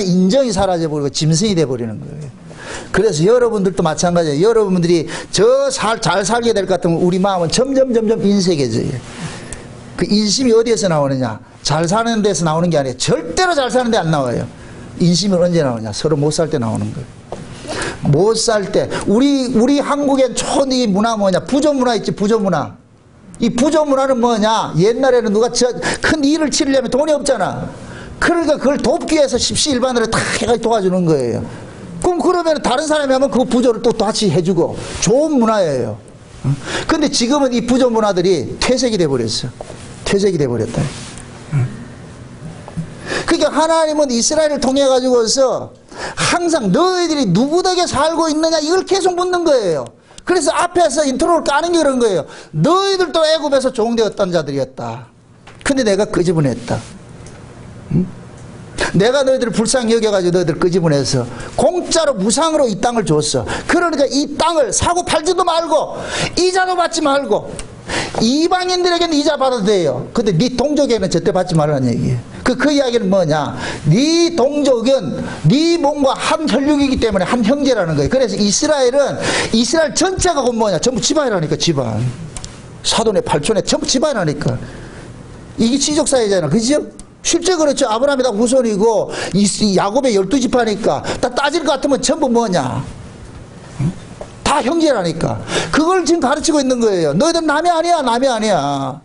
인정이 사라져버리고 짐승이 돼버리는 거예요. 그래서 여러분들도 마찬가지예요. 여러분들이 잘 살게 될 것 같으면 우리 마음은 점점 인색해져요. 그 인심이 어디에서 나오느냐? 잘 사는 데서 나오는 게 아니에요. 절대로 잘 사는 데 안 나와요. 인심은 언제 나오냐? 서로 못 살 때 나오는 거예요. 못 살 때. 우리 한국의 촌이 문화 뭐냐? 부조 문화 있지, 부조 문화. 이 부조 문화는 뭐냐? 옛날에는 누가 큰 일을 치르려면 돈이 없잖아. 그러니까 그걸 돕기 위해서 십시일반으로 다 해가지고 도와주는 거예요. 그럼 그러면 다른 사람이 하면 그 부조를 또 같이 해주고 좋은 문화예요. 근데 지금은 이 부조 문화들이 퇴색이 돼버렸어. 퇴색이 돼버렸다. 그러니까 하나님은 이스라엘을 통해 가지고서 항상 너희들이 누구 덕에 살고 있느냐 이걸 계속 묻는 거예요. 그래서 앞에서 인트로를 까는 게 그런 거예요. 너희들도 애굽에서 종되었던 자들이었다. 근데 내가 끄집어냈다. 내가 너희들을 불쌍히 여겨가지고 너희들 끄집어내서 공짜로 무상으로 이 땅을 줬어. 그러니까 이 땅을 사고 팔지도 말고 이자도 받지 말고 이방인들에게는 이자 받아도 돼요. 근데 네 동족에게는 절대 받지 말라는 얘기예요. 그 이야기는 뭐냐? 네 동족은 네 몸과 한 혈육이기 때문에 한 형제라는 거예요. 그래서 이스라엘 전체가 곧 뭐냐? 전부 집안이라니까. 집안. 사돈의 팔촌의 전부 집안이라니까. 이게 지족사회잖아. 그죠? 실제 그렇죠. 아브라함이 다 후손이고 야곱의 12지파니까 다 따질 것 같으면 전부 뭐냐? 다 형제라니까. 그걸 지금 가르치고 있는 거예요. 너희들 남이 아니야. 남이 아니야.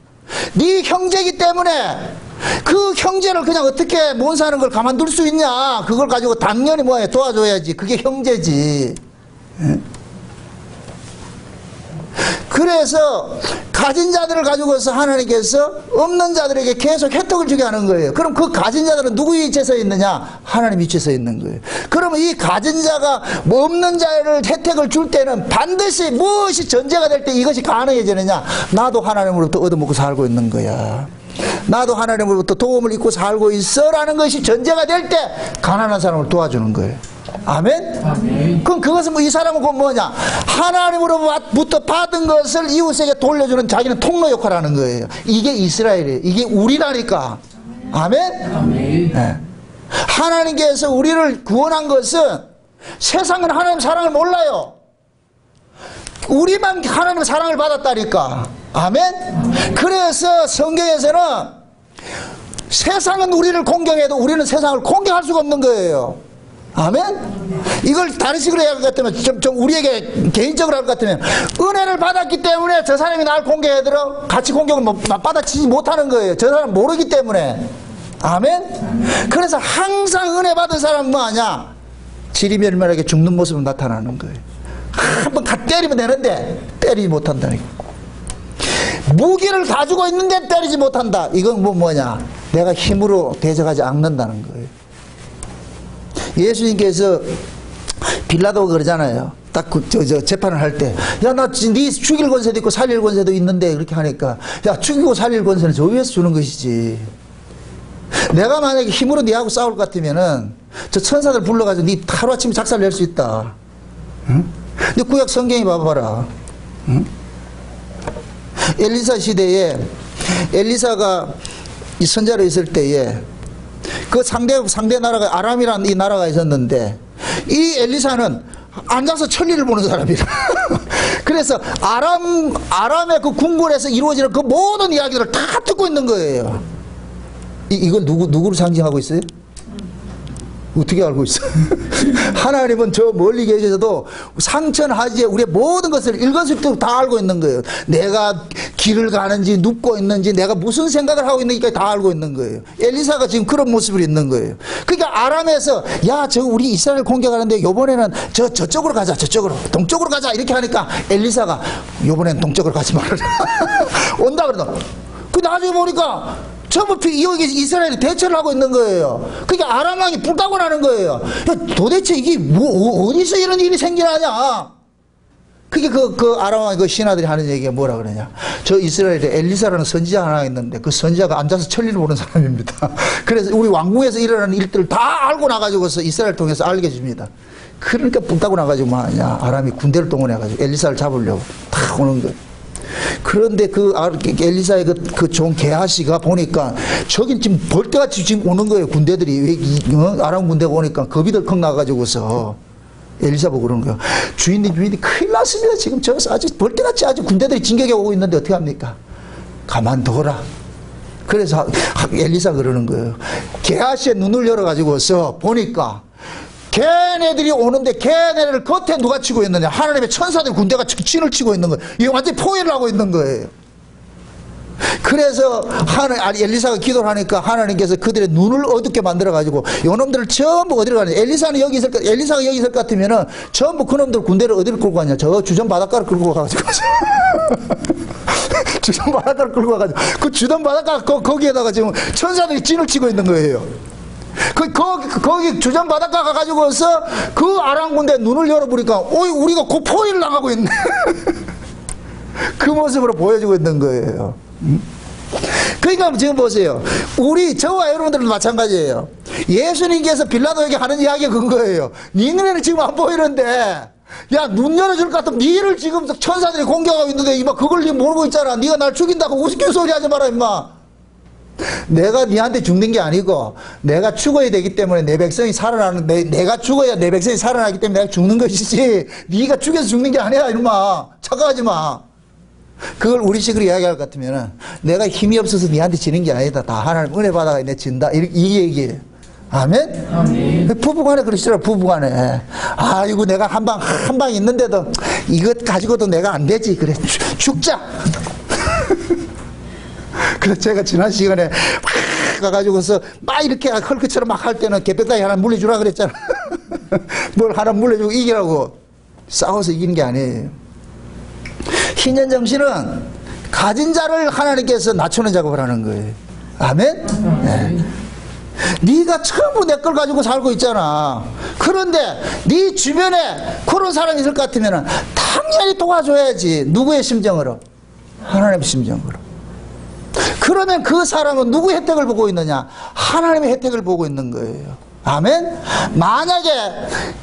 네 형제이기 때문에 그 형제를 그냥 어떻게 못 사는 걸 가만둘 수 있냐? 그걸 가지고 당연히 뭐야? 도와줘야지. 그게 형제지. 그래서 가진 자들을 가지고서 하나님께서 없는 자들에게 계속 혜택을 주게 하는 거예요. 그럼 그 가진 자들은 누구 위치에 서 있느냐? 하나님 위치에 서 있는 거예요. 그러면 이 가진 자가 뭐 없는 자를 혜택을 줄 때는 반드시 무엇이 전제가 될 때 이것이 가능해지느냐? 나도 하나님으로부터 얻어먹고 살고 있는 거야. 나도 하나님으로부터 도움을 입고 살고 있어 라는 것이 전제가 될 때 가난한 사람을 도와주는 거예요. 아멘? 아멘. 그럼 그것은 이 사람은 곧 뭐냐? 하나님으로부터 받은 것을 이웃에게 돌려주는 자기는 통로 역할을 하는 거예요. 이게 이스라엘이에요. 이게 우리라니까. 아멘? 아멘. 네. 하나님께서 우리를 구원한 것은 세상은 하나님 사랑을 몰라요. 우리만 하나님의 사랑을 받았다니까. 아멘? 그래서 성경에서는 세상은 우리를 공경해도 우리는 세상을 공경할 수가 없는 거예요. 아멘? 이걸 다른 식으로 해야 할 것 같으면, 좀 우리에게 개인적으로 할 것 같으면, 은혜를 받았기 때문에 저 사람이 날 공격해들어 같이 공격을 받아치지 못하는 거예요. 저 사람 모르기 때문에. 아멘? 그래서 항상 은혜 받은 사람은 뭐 하냐? 지리멸멸하게 죽는 모습으로 나타나는 거예요. 한번 다 때리면 되는데, 때리지 못한다는 거예요. 무기를 가지고 있는데 때리지 못한다. 이건 뭐냐? 내가 힘으로 대적하지 않는다는 거예요. 예수님께서 빌라도가 그러잖아요. 딱 재판을 할 때, 야, 나 네 죽일 권세도 있고 살릴 권세도 있는데, 그렇게 하니까, 야, 죽이고 살릴 권세는 저 위에서 주는 것이지. 내가 만약에 힘으로 네하고 싸울 것 같으면은 저 천사들 불러가지고 네 하루아침에 작살 낼 수 있다. 응? 근데 구약 성경이 봐봐라. 응? 엘리사 시대에 엘리사가 이 선자로 있을 때에 그 상대 나라가 아람이라는 이 나라가 있었는데, 이 엘리사는 앉아서 천리를 보는 사람이라. 그래서 아람의 그 궁궐에서 이루어지는 그 모든 이야기들을 다 듣고 있는 거예요. 이걸 누구를 상징하고 있어요? 어떻게 알고 있어요? 하나님은 저 멀리 계셔도 상천하지에 우리의 모든 것을 일거수일투족 다 알고 있는 거예요. 내가 길을 가는지 눕고 있는지 내가 무슨 생각을 하고 있는지까지 다 알고 있는 거예요. 엘리사가 지금 그런 모습으로 있는 거예요. 그러니까 아람에서 야, 저 우리 이스라엘 공격하는데 요번에는 저쪽으로 가자, 저쪽으로 동쪽으로 가자 이렇게 하니까 엘리사가 요번에는 동쪽으로 가지 말아라. 온다 그러다. 그 나중에 보니까 전부 여기 이스라엘이 대처를 하고 있는 거예요. 그러니까 아람 왕이 불타고 나는 거예요. 야, 도대체 이게 어디서 이런 일이 생기나냐? 그게 그 아람 왕이 그 신하들이 하는 얘기가 뭐라 그러냐? 저 이스라엘에 엘리사라는 선지자 하나 있는데 그 선지자가 앉아서 천리를 보는 사람입니다. 그래서 우리 왕궁에서 일어나는 일들을 다 알고 나가지고서 이스라엘 통해서 알게 해줍니다. 그러니까 불타고 나가지고 뭐 하냐? 아람이 군대를 동원해가지고 엘리사를 잡으려고 탁 오는 거예요. 그런데 그 엘리사의 그 종 게하시가 보니까 저긴 지금 벌떼같이 지금 오는 거예요. 군대들이 아람 군대가 오니까 겁이 덜컥 나가지고서 엘리사 보고 그러는 거예요. 주인님 큰일 났습니다. 지금 저 아주 벌떼같이 아주 군대들이 진격해 오고 있는데 어떻게 합니까? 가만둬라. 그래서 엘리사 그러는 거예요. 게하시의 눈을 열어가지고서 보니까 걔네들이 오는데 걔네를 겉에 누가 치고 있느냐? 하나님의 천사들 군대가 진을 치고 있는 거예요. 이게 완전히 포위를 하고 있는 거예요. 그래서 엘리사가 기도를 하니까 하나님께서 그들의 눈을 어둡게 만들어가지고 요놈들을 전부 어디로 가냐? 엘리사가 여기 있을 것 같으면은 전부 그놈들 군대를 어디로 끌고 가냐? 저 주전 바닷가를 끌고 가가지고. 주전 바닷가를 끌고 가가지고 그 주전 바닷가 거기에다가 지금 천사들이 진을 치고 있는 거예요. 거기 주전 바닷가 가가지고서 그 아람 군대 눈을 열어보니까 우리가 곧 포위를 당하고 있네. 그 모습으로 보여주고 있는 거예요. 그러니까 지금 보세요. 저와 여러분들도 마찬가지예요. 예수님께서 빌라도에게 하는 이야기가 그거예요. 네 눈에는 지금 안 보이는데 야, 눈 열어줄 것 같으면 니를 지금 천사들이 공격하고 있는데 이마 그걸 니 모르고 있잖아. 니가 날 죽인다고 우습게 소리 하지 마라 임마. 내가 니한테 죽는 게 아니고 내가 죽어야 되기 때문에 내 백성이 살아나는 내가 죽어야 내 백성이 살아나기 때문에 내가 죽는 것이지 니가 죽여서 죽는 게 아니야 이놈아. 착각하지 마. 그걸 우리식으로 이야기할 것 같으면 내가 힘이 없어서 니한테 지는 게 아니다. 다 하나님 은혜 받아가 내 진다. 이 얘기예요. 아멘? 아멘. 부부간에 그러시더라. 부부간에 아이고 내가 한 방 있는데도 이것 가지고도 내가 안 되지. 그래 죽자. 그래서 제가 지난 시간에 막 가가지고서 막 이렇게 헐크처럼 막 할 때는 개벽다리 하나 물려주라 그랬잖아. 뭘 하나 물려주고 이기라고. 싸워서 이기는 게 아니에요. 희년 정신은 가진 자를 하나님께서 낮추는 작업을 하는 거예요. 아멘? 네. 네가 전부 내 걸 가지고 살고 있잖아. 그런데 네 주변에 그런 사람이 있을 것 같으면 당연히 도와줘야지. 누구의 심정으로? 하나님의 심정으로. 그러면 그 사람은 누구의 혜택을 보고 있느냐? 하나님의 혜택을 보고 있는 거예요. 아멘? 만약에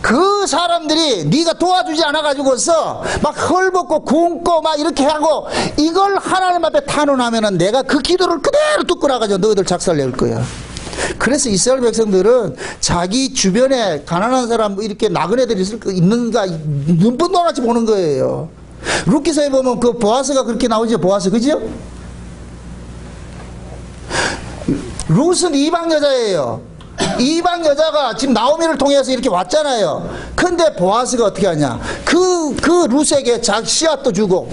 그 사람들이 네가 도와주지 않아가지고서 막 헐벗고 굶고 막 이렇게 하고 이걸 하나님 앞에 탄원하면은 내가 그 기도를 그대로 뚝 끊어가지고 너희들 작살낼 거야. 그래서 이스라엘 백성들은 자기 주변에 가난한 사람 이렇게 나그네들이 있는가 눈빛도 같이 보는 거예요. 룻기서에 보면 그 보아스가 그렇게 나오죠. 보아스 그죠? 룻은 이방 여자예요. 이방 여자가 지금 나오미를 통해서 이렇게 왔잖아요. 근데 보아스가 어떻게 하냐? 그 룻에게 씨앗도 주고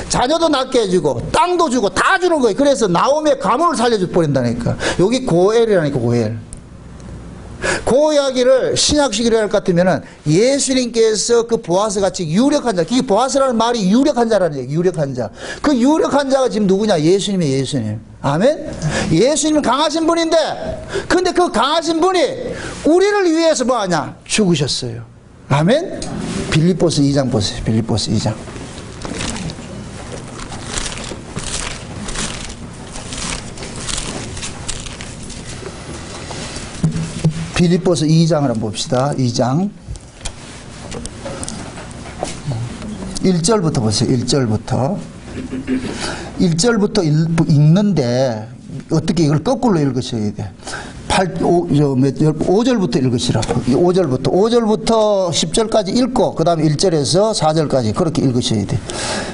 자녀도 낳게 해주고 땅도 주고 다 주는 거예요. 그래서 나오미의 가문을 살려줘 버린다니까. 여기 고엘이라니까. 고엘. 그 이야기를 신약식으로 할 것 같으면은 예수님께서 그 보아스 같이 유력한 자, 이 보아스라는 말이 유력한 자라는 얘기, 유력한 자. 그 유력한 자가 지금 누구냐? 예수님이에요, 예수님. 아멘? 예수님은 강하신 분인데, 근데 그 강하신 분이 우리를 위해서 뭐 하냐? 죽으셨어요. 아멘? 빌립보서 2장 보세요, 빌립보서 2장. 빌립보서 2장을 한번 봅시다. 2장 1절부터 보세요. 1절부터 읽는데 어떻게 이걸 거꾸로 읽으셔야 돼. 5절부터 읽으시라. 5절부터 10절까지 읽고 그 다음에 1절에서 4절까지 그렇게 읽으셔야 돼.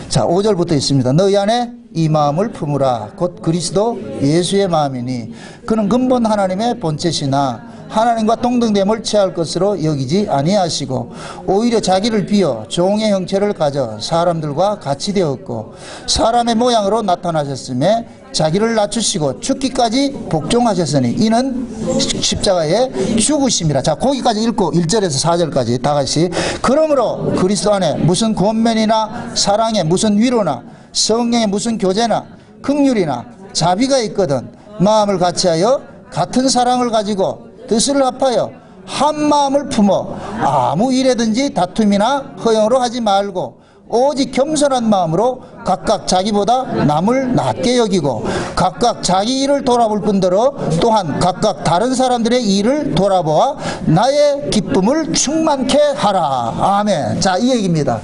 자, 5절부터 있습니다. 너희 안에 이 마음을 품으라. 곧 그리스도 예수의 마음이니 그는 근본 하나님의 본체시나 하나님과 동등됨을 취할 것으로 여기지 아니하시고 오히려 자기를 비어 종의 형체를 가져 사람들과 같이 되었고 사람의 모양으로 나타나셨음에 자기를 낮추시고 죽기까지 복종하셨으니 이는 십자가에 죽으심이라. 자, 거기까지 읽고 1절에서 4절까지 다 같이. 그러므로 그리스도 안에 무슨 권면이나 사랑에 무슨 위로나 성령에 무슨 교제나 긍휼이나 자비가 있거든 마음을 같이하여 같은 사랑을 가지고 뜻을 합하여 한 마음을 품어 아무 일에든지 다툼이나 허영으로 하지 말고 오직 겸손한 마음으로 각각 자기보다 남을 낮게 여기고 각각 자기 일을 돌아볼 뿐더러 또한 각각 다른 사람들의 일을 돌아보아 나의 기쁨을 충만케 하라. 아멘. 자, 이 얘기입니다.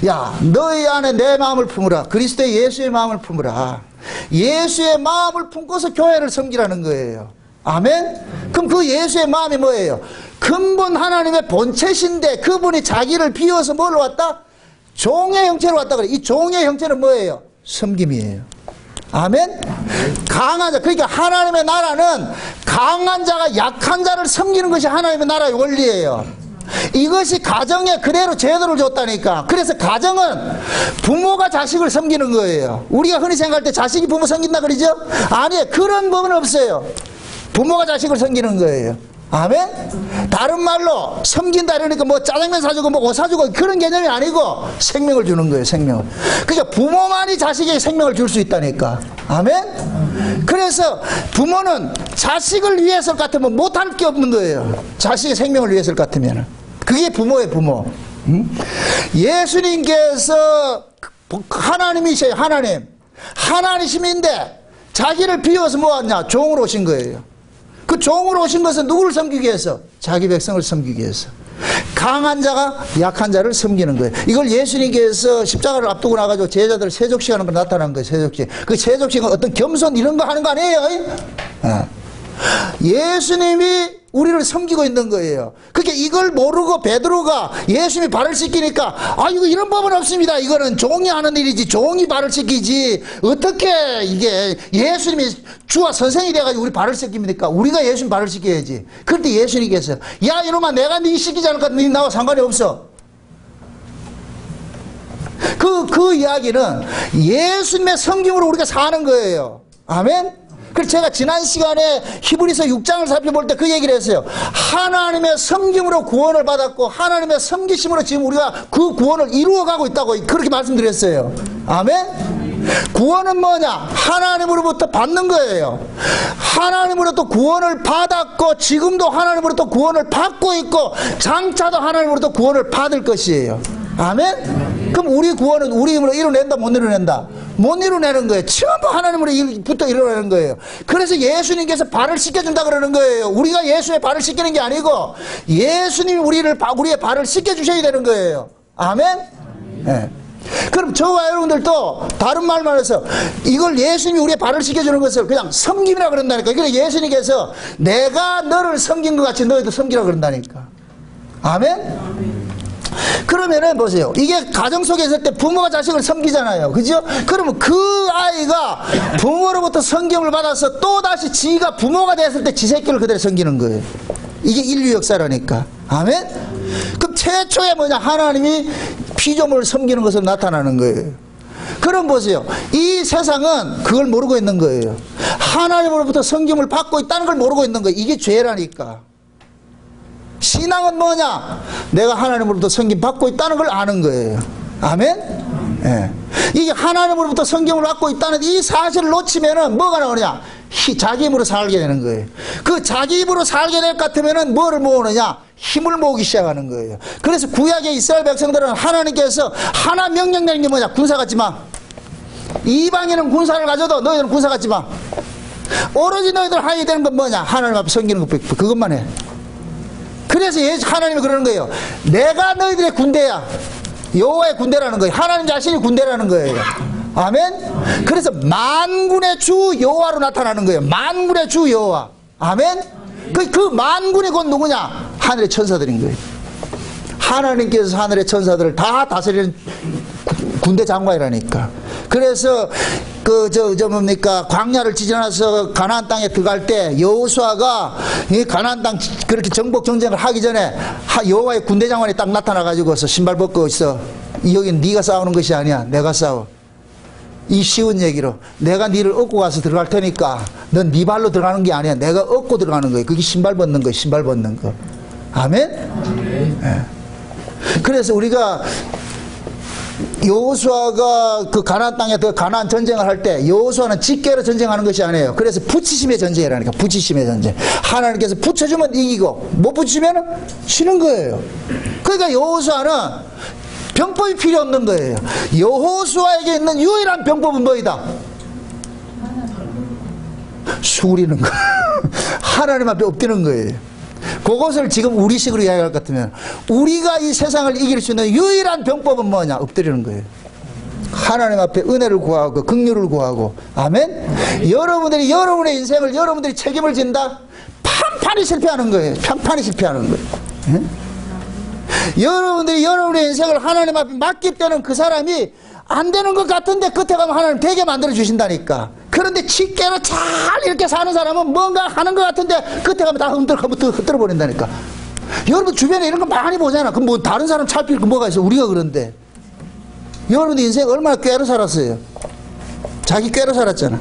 야, 너희 안에 내 마음을 품으라. 그리스도의 예수의 마음을 품으라. 예수의 마음을 품고서 교회를 섬기라는 거예요. 아멘? 그럼 그 예수의 마음이 뭐예요? 근본 하나님의 본체신데 그분이 자기를 비워서 뭘로 왔다? 종의 형체로 왔다 그래. 이 종의 형체는 뭐예요? 섬김이에요. 아멘? 강한 자. 그러니까 하나님의 나라는 강한 자가 약한 자를 섬기는 것이 하나님의 나라의 원리예요. 이것이 가정에 그대로 제도를 줬다니까. 그래서 가정은 부모가 자식을 섬기는 거예요. 우리가 흔히 생각할 때 자식이 부모 섬긴다 그러죠? 아니에요. 그런 법은 없어요. 부모가 자식을 섬기는 거예요. 아멘? 다른 말로 섬긴다 이러니까 뭐 짜장면 사주고 뭐 옷 사주고 그런 개념이 아니고 생명을 주는 거예요. 생명을. 그러니까 부모만이 자식에게 생명을 줄 수 있다니까. 아멘? 그래서 부모는 자식을 위해서 같으면 못할 게 없는 거예요. 자식의 생명을 위해서 같으면. 그게 부모예요. 부모. 예수님께서 하나님이세요. 하나님. 하나님이신데 자기를 비워서 뭐하냐? 종으로 오신 거예요. 그 종으로 오신 것은 누구를 섬기기 위해서? 자기 백성을 섬기기 위해서. 강한 자가 약한 자를 섬기는 거예요. 이걸 예수님께서 십자가를 앞두고 나가지고 제자들을 세족시하는 거 나타난 거예요. 세족시. 그 세족시가 어떤 겸손 이런 거 하는 거 아니에요? 예수님이 우리를 섬기고 있는 거예요. 그러니까 이걸 모르고 베드로가 예수님이 발을 씻기니까 이거 이런 법은 없습니다. 이거는 종이 하는 일이지 종이 발을 씻기지 어떻게 이게 예수님이 주와 선생이 돼가지고 우리 발을 씻깁니까? 우리가 예수님 발을 씻겨야지. 그런데 예수님께서 야 이놈아 내가 네 씻기지 않을까? 네 나와 상관이 없어. 그 이야기는 예수님의 섬김으로 우리가 사는 거예요. 아멘? 그래서 제가 지난 시간에 히브리서 6장을 살펴볼 때 그 얘기를 했어요. 하나님의 섬김으로 구원을 받았고 하나님의 섬기심으로 지금 우리가 그 구원을 이루어가고 있다고 그렇게 말씀드렸어요. 아멘? 구원은 뭐냐? 하나님으로부터 받는 거예요. 하나님으로부터 구원을 받았고 지금도 하나님으로부터 구원을 받고 있고 장차도 하나님으로부터 구원을 받을 것이에요. 아멘? 그럼 우리 구원은 우리 힘으로 이뤄낸다 못 이뤄낸다? 못 이뤄내는 거예요. 전부 하나님으로부터 이뤄내는 거예요. 그래서 예수님께서 발을 씻겨준다 그러는 거예요. 우리가 예수의 발을 씻기는 게 아니고 예수님이 우리의 발을 씻겨주셔야 되는 거예요. 아멘? 네. 그럼 저와 여러분들도 다른 말만 해서 이걸 예수님이 우리의 발을 씻겨주는 것을 그냥 섬김이라 그런다니까. 그래서 예수님께서 내가 너를 섬긴 것 같이 너희도 섬기라 그런다니까. 아멘? 그러면은 보세요. 이게 가정 속에 있을 때 부모가 자식을 섬기잖아요. 그죠? 그러면 그 아이가 부모로부터 섬김을 받아서 또다시 지가 부모가 됐을 때 지 새끼를 그대로 섬기는 거예요. 이게 인류 역사라니까. 아멘? 그럼 최초에 뭐냐? 하나님이 피조물을 섬기는 것으로 나타나는 거예요. 그럼 보세요. 이 세상은 그걸 모르고 있는 거예요. 하나님으로부터 섬김을 받고 있다는 걸 모르고 있는 거예요. 이게 죄라니까. 신앙은 뭐냐? 내가 하나님으로부터 섬김 받고 있다는 걸 아는 거예요. 아멘? 예. 이게 하나님으로부터 섬김을 받고 있다는 이 사실을 놓치면은 뭐가 나오느냐? 자기 힘으로 살게 되는 거예요. 그 자기 힘으로 살게 될 것 같으면은 뭐를 모으느냐? 힘을 모으기 시작하는 거예요. 그래서 구약의 이스라엘 백성들은 하나님께서 하나 명령 내린 게 뭐냐? 군사 갖지 마. 이방인은 군사를 가져도 너희들은 군사 갖지 마. 오로지 너희들 하게 되는 건 뭐냐? 하나님 앞에 섬기는 것, 그것만 해. 그래서 하나님이 그러는 거예요. 내가 너희들의 군대야. 여호와의 군대라는 거예요. 하나님 자신이 군대라는 거예요. 아멘? 그래서 만군의 주 여호와로 나타나는 거예요. 만군의 주 여호와. 아멘? 그 만군이 곧 누구냐? 하늘의 천사들인 거예요. 하나님께서 하늘의 천사들을 다 다스리는 군대 장관이라니까. 그래서 뭡니까? 광야를 지나서 가나안 땅에 들어갈 때 여호수아가 이 가나안 땅 그렇게 정복 전쟁을 하기 전에 여호와의 군대 장관이 딱 나타나 가지고서 신발 벗고 있어. 여긴 네가 싸우는 것이 아니야. 내가 싸워. 이 쉬운 얘기로 내가 네를 얻고 가서 들어갈 테니까 넌 네 발로 들어가는 게 아니야. 내가 얻고 들어가는 거예요. 그게 신발 벗는 거예요. 신발 벗는 거. 아멘? 네. 그래서 우리가 여호수아가 그 가나안 땅에 가나안 전쟁을 할 때 여호수아는 직계로 전쟁하는 것이 아니에요. 그래서 붙이심의 전쟁이라니까. 붙이심의 전쟁. 하나님께서 붙여주면 이기고 못 붙이면 지는 거예요. 그러니까 여호수아는 병법이 필요 없는 거예요. 여호수아에게 있는 유일한 병법은 뭐이다? 수그리는 거. 하나님 앞에 엎드리는 거예요. 그것을 지금 우리식으로 이야기할 것 같으면 우리가 이 세상을 이길 수 있는 유일한 병법은 뭐냐? 엎드리는 거예요. 하나님 앞에 은혜를 구하고 긍휼을 구하고. 아멘? 여러분들이 여러분의 인생을 여러분들이 책임을 진다? 판판히 실패하는 거예요. 판판히 실패하는 거예요. 여러분들이 여러분의 인생을 하나님 앞에 맡길 때는 그 사람이 안 되는 것 같은데 끝에 가면 하나님 되게 만들어 주신다니까. 그런데 직계로 잘 이렇게 사는 사람은 뭔가 하는 것 같은데 끝에 가면 다 흔들어 버린다니까. 여러분 주변에 이런 거 많이 보잖아. 그럼 뭐 다른 사람 찰필 거 뭐가 있어? 우리가 그런데. 여러분들 인생 얼마나 꾀로 살았어요? 자기 꾀로 살았잖아.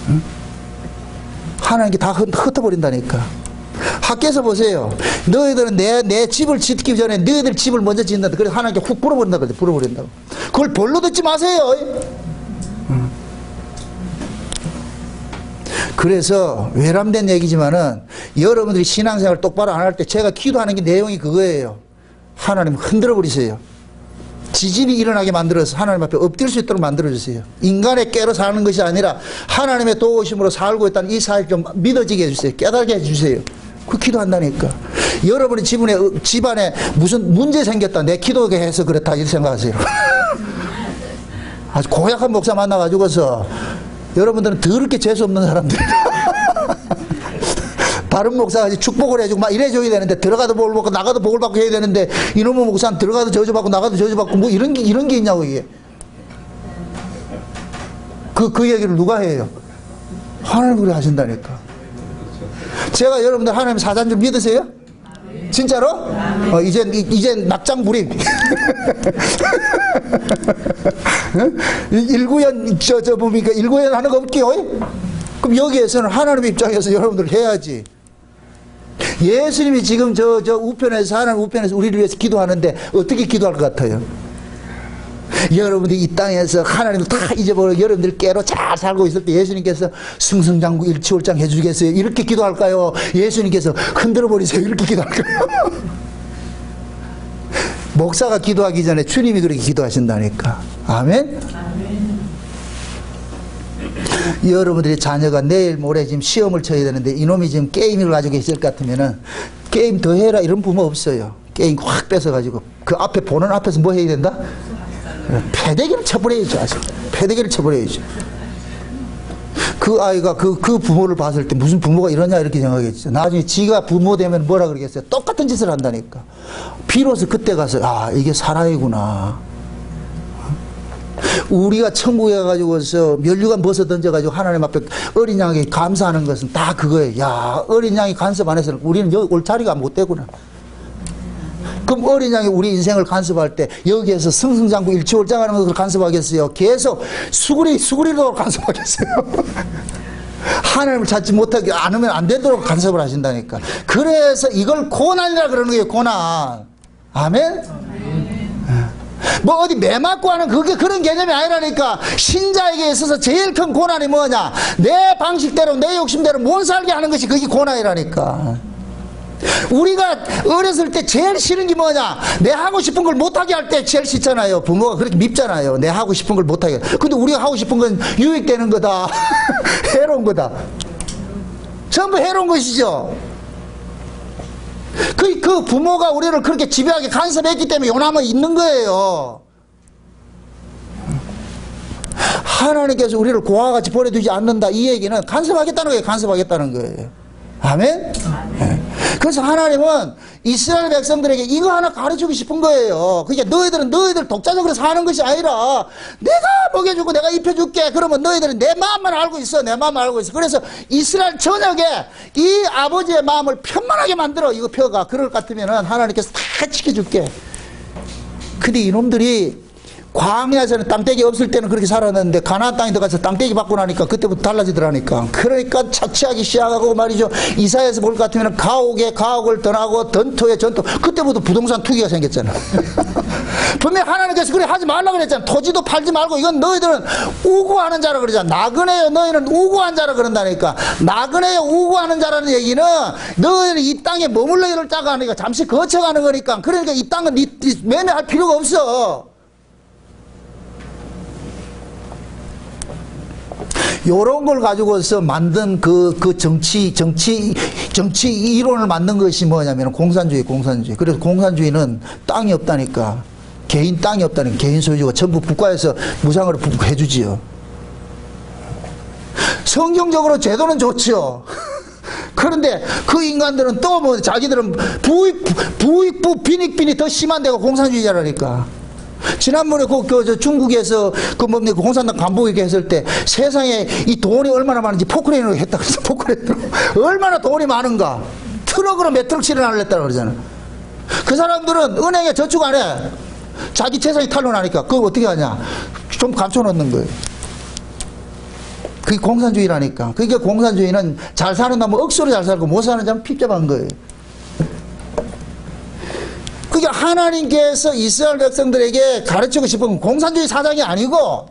응? 하나님께 다 흩어버린다니까. 학교에서 보세요. 너희들은 내 집을 짓기 전에 너희들 집을 먼저 짓는다. 그래서 하나님께 훅 불어버린다. 그래. 불어버린다고. 그걸 별로 듣지 마세요. 그래서 외람된 얘기지만은 여러분들이 신앙생활 똑바로 안 할 때 제가 기도하는 게 내용이 그거예요. 하나님 흔들어 버리세요. 지진이 일어나게 만들어서 하나님 앞에 엎드릴 수 있도록 만들어주세요. 인간의 꾀로 사는 것이 아니라 하나님의 도우심으로 살고 있다는 이 사실 좀 믿어지게 해주세요. 깨닫게 해주세요. 그 기도한다니까. 여러분의 집안에 무슨 문제 생겼다. 내 기도하게 해서 그렇다. 이렇게 생각하세요. 아주 고약한 목사 만나가지고서 여러분들은 더럽게 재수없는 사람들이다. 다른 목사가 축복을 해주고 막 이래줘야 되는데 들어가도 복을 받고 나가도 복을 받고 해야 되는데 이놈의 목사는 들어가도 저주받고 나가도 저주받고 뭐 이런 게 있냐고 이게. 그 얘기를 누가 해요? 하나님 그래 하신다니까. 제가 여러분들 하나님 사자인 줄 믿으세요? 진짜로? 이젠 낙장불입. 일구연 뭡니까? 일구연 하는 거 없기요? 그럼 여기에서는 하나님 입장에서 여러분들 해야지. 예수님이 지금 저 우편에서 하나님 우편에서 우리를 위해서 기도하는데 어떻게 기도할 것 같아요? 여러분들이 이 땅에서 하나님을 다 잊어버리고 여러분들 깨로 잘 살고 있을 때 예수님께서 승승장구 일치월장 해주겠어요? 이렇게 기도할까요? 예수님께서 흔들어 버리세요? 이렇게 기도할까요? 목사가 기도하기 전에 주님이 그렇게 기도하신다니까. 아멘? 아멘. 여러분들의 자녀가 내일 모레 지금 시험을 쳐야 되는데 이놈이 지금 게임을 가지고 있을 것 같으면은 게임 더 해라 이런 부모 없어요. 게임 확 뺏어가지고 그 앞에 보는 앞에서 뭐 해야 된다? 패대기를 쳐버려야죠. 아주 패대기를 쳐버려야죠. 그 아이가 그 부모를 봤을 때 무슨 부모가 이러냐 이렇게 생각했죠. 나중에 지가 부모 되면 뭐라 그러겠어요? 똑같은 짓을 한다니까. 비로소 그때 가서 아 이게 사랑이구나. 우리가 천국에 가가지고서 면류관 벗어 던져가지고 하나님 앞에 어린 양에게 감사하는 것은 다 그거예요. 야 어린 양이 간섭 안 해서 우리는 여기 올 자리가 못 되구나. 그럼 어린 양이 우리 인생을 간섭할 때 여기에서 승승장구 일치월장하는 것을 간섭하겠어요? 계속 수구리로 간섭하겠어요? 하나님을 찾지 못하게 않으면 안 되도록 간섭을 하신다니까. 그래서 이걸 고난이라 그러는 거예요. 고난. 아멘? 뭐 어디 매 맞고 하는 그게 그런 개념이 아니라니까. 신자에게 있어서 제일 큰 고난이 뭐냐? 내 방식대로 내 욕심대로 못 살게 하는 것이 그게 고난이라니까. 우리가 어렸을 때 제일 싫은 게 뭐냐? 내 하고 싶은 걸 못하게 할 때 제일 싫잖아요. 부모가 그렇게 밉잖아요. 내 하고 싶은 걸 못하게. 근데 우리가 하고 싶은 건 유익되는 거다. 해로운 거다. 전부 해로운 것이죠. 그 부모가 우리를 그렇게 집요하게 간섭했기 때문에 요남은 있는 거예요. 하나님께서 우리를 고아와 같이 버려두지 않는다. 이 얘기는 간섭하겠다는 거예요. 간섭하겠다는 거예요. 아멘? 네. 그래서 하나님은 이스라엘 백성들에게 이거 하나 가르치고 싶은 거예요. 그러니까 너희들은 너희들 독자적으로 사는 것이 아니라 내가 먹여주고 내가 입혀줄게. 그러면 너희들은 내 마음만 알고 있어. 내 마음만 알고 있어. 그래서 이스라엘 전역에 이 아버지의 마음을 편만하게 만들어. 이거 펴가. 그럴 것 같으면 하나님께서 다 지켜줄게. 근데 이놈들이 광야에서는 땅떼기 없을 때는 그렇게 살았는데 가나안 땅에 들어가서 땅떼기 받고 나니까 그때부터 달라지더라니까. 그러니까 차치하기 시작하고 말이죠. 이사야에서 볼 것 같으면 가옥에 가옥을 던하고 전토에 전토. 그때부터 부동산 투기가 생겼잖아. 분명히 하나님께서 그래 하지 말라 그랬잖아. 토지도 팔지 말고 이건 너희들은 우고하는 자라 그러잖아. 나그네요 너희는 우고한 자라 그런다니까. 나그네요 우고하는 자라는 얘기는 너희는 이 땅에 머물러 이럴 자가 아니니까 잠시 거쳐가는 거니까. 그러니까 이 땅은 매매할 필요가 없어. 요런 걸 가지고서 만든 그 정치 이론을 만든 것이 뭐냐면 공산주의. 그래서 공산주의는 땅이 없다니까. 개인 땅이 없다니까. 개인 소유가 전부 국가에서 무상으로 해주지요. 성경적으로 제도는 좋지요. 그런데 그 인간들은 또 뭐 자기들은 부익부 빈익빈이 더 심한 데가 공산주의자라니까. 지난번에 중국에서 공산당 간부에게 했을 때 세상에 이 돈이 얼마나 많은지 포크레인으로 했다 그래서 포크레인으로 얼마나 돈이 많은가. 트럭으로 몇 트럭씩을 날렸다고 그러잖아. 그 사람들은 은행에 저축 안 해. 자기 재산이 탄로나니까 그걸 어떻게 하냐? 좀 감춰놓는 거예요. 그게 공산주의라니까. 그러니까 공산주의는 잘 사는 놈은 억수로 잘 살고 못 사는 자는 핍잡한 거예요. 그러니까 하나님께서 이스라엘 백성들에게 가르치고 싶은 건 공산주의 사상이 아니고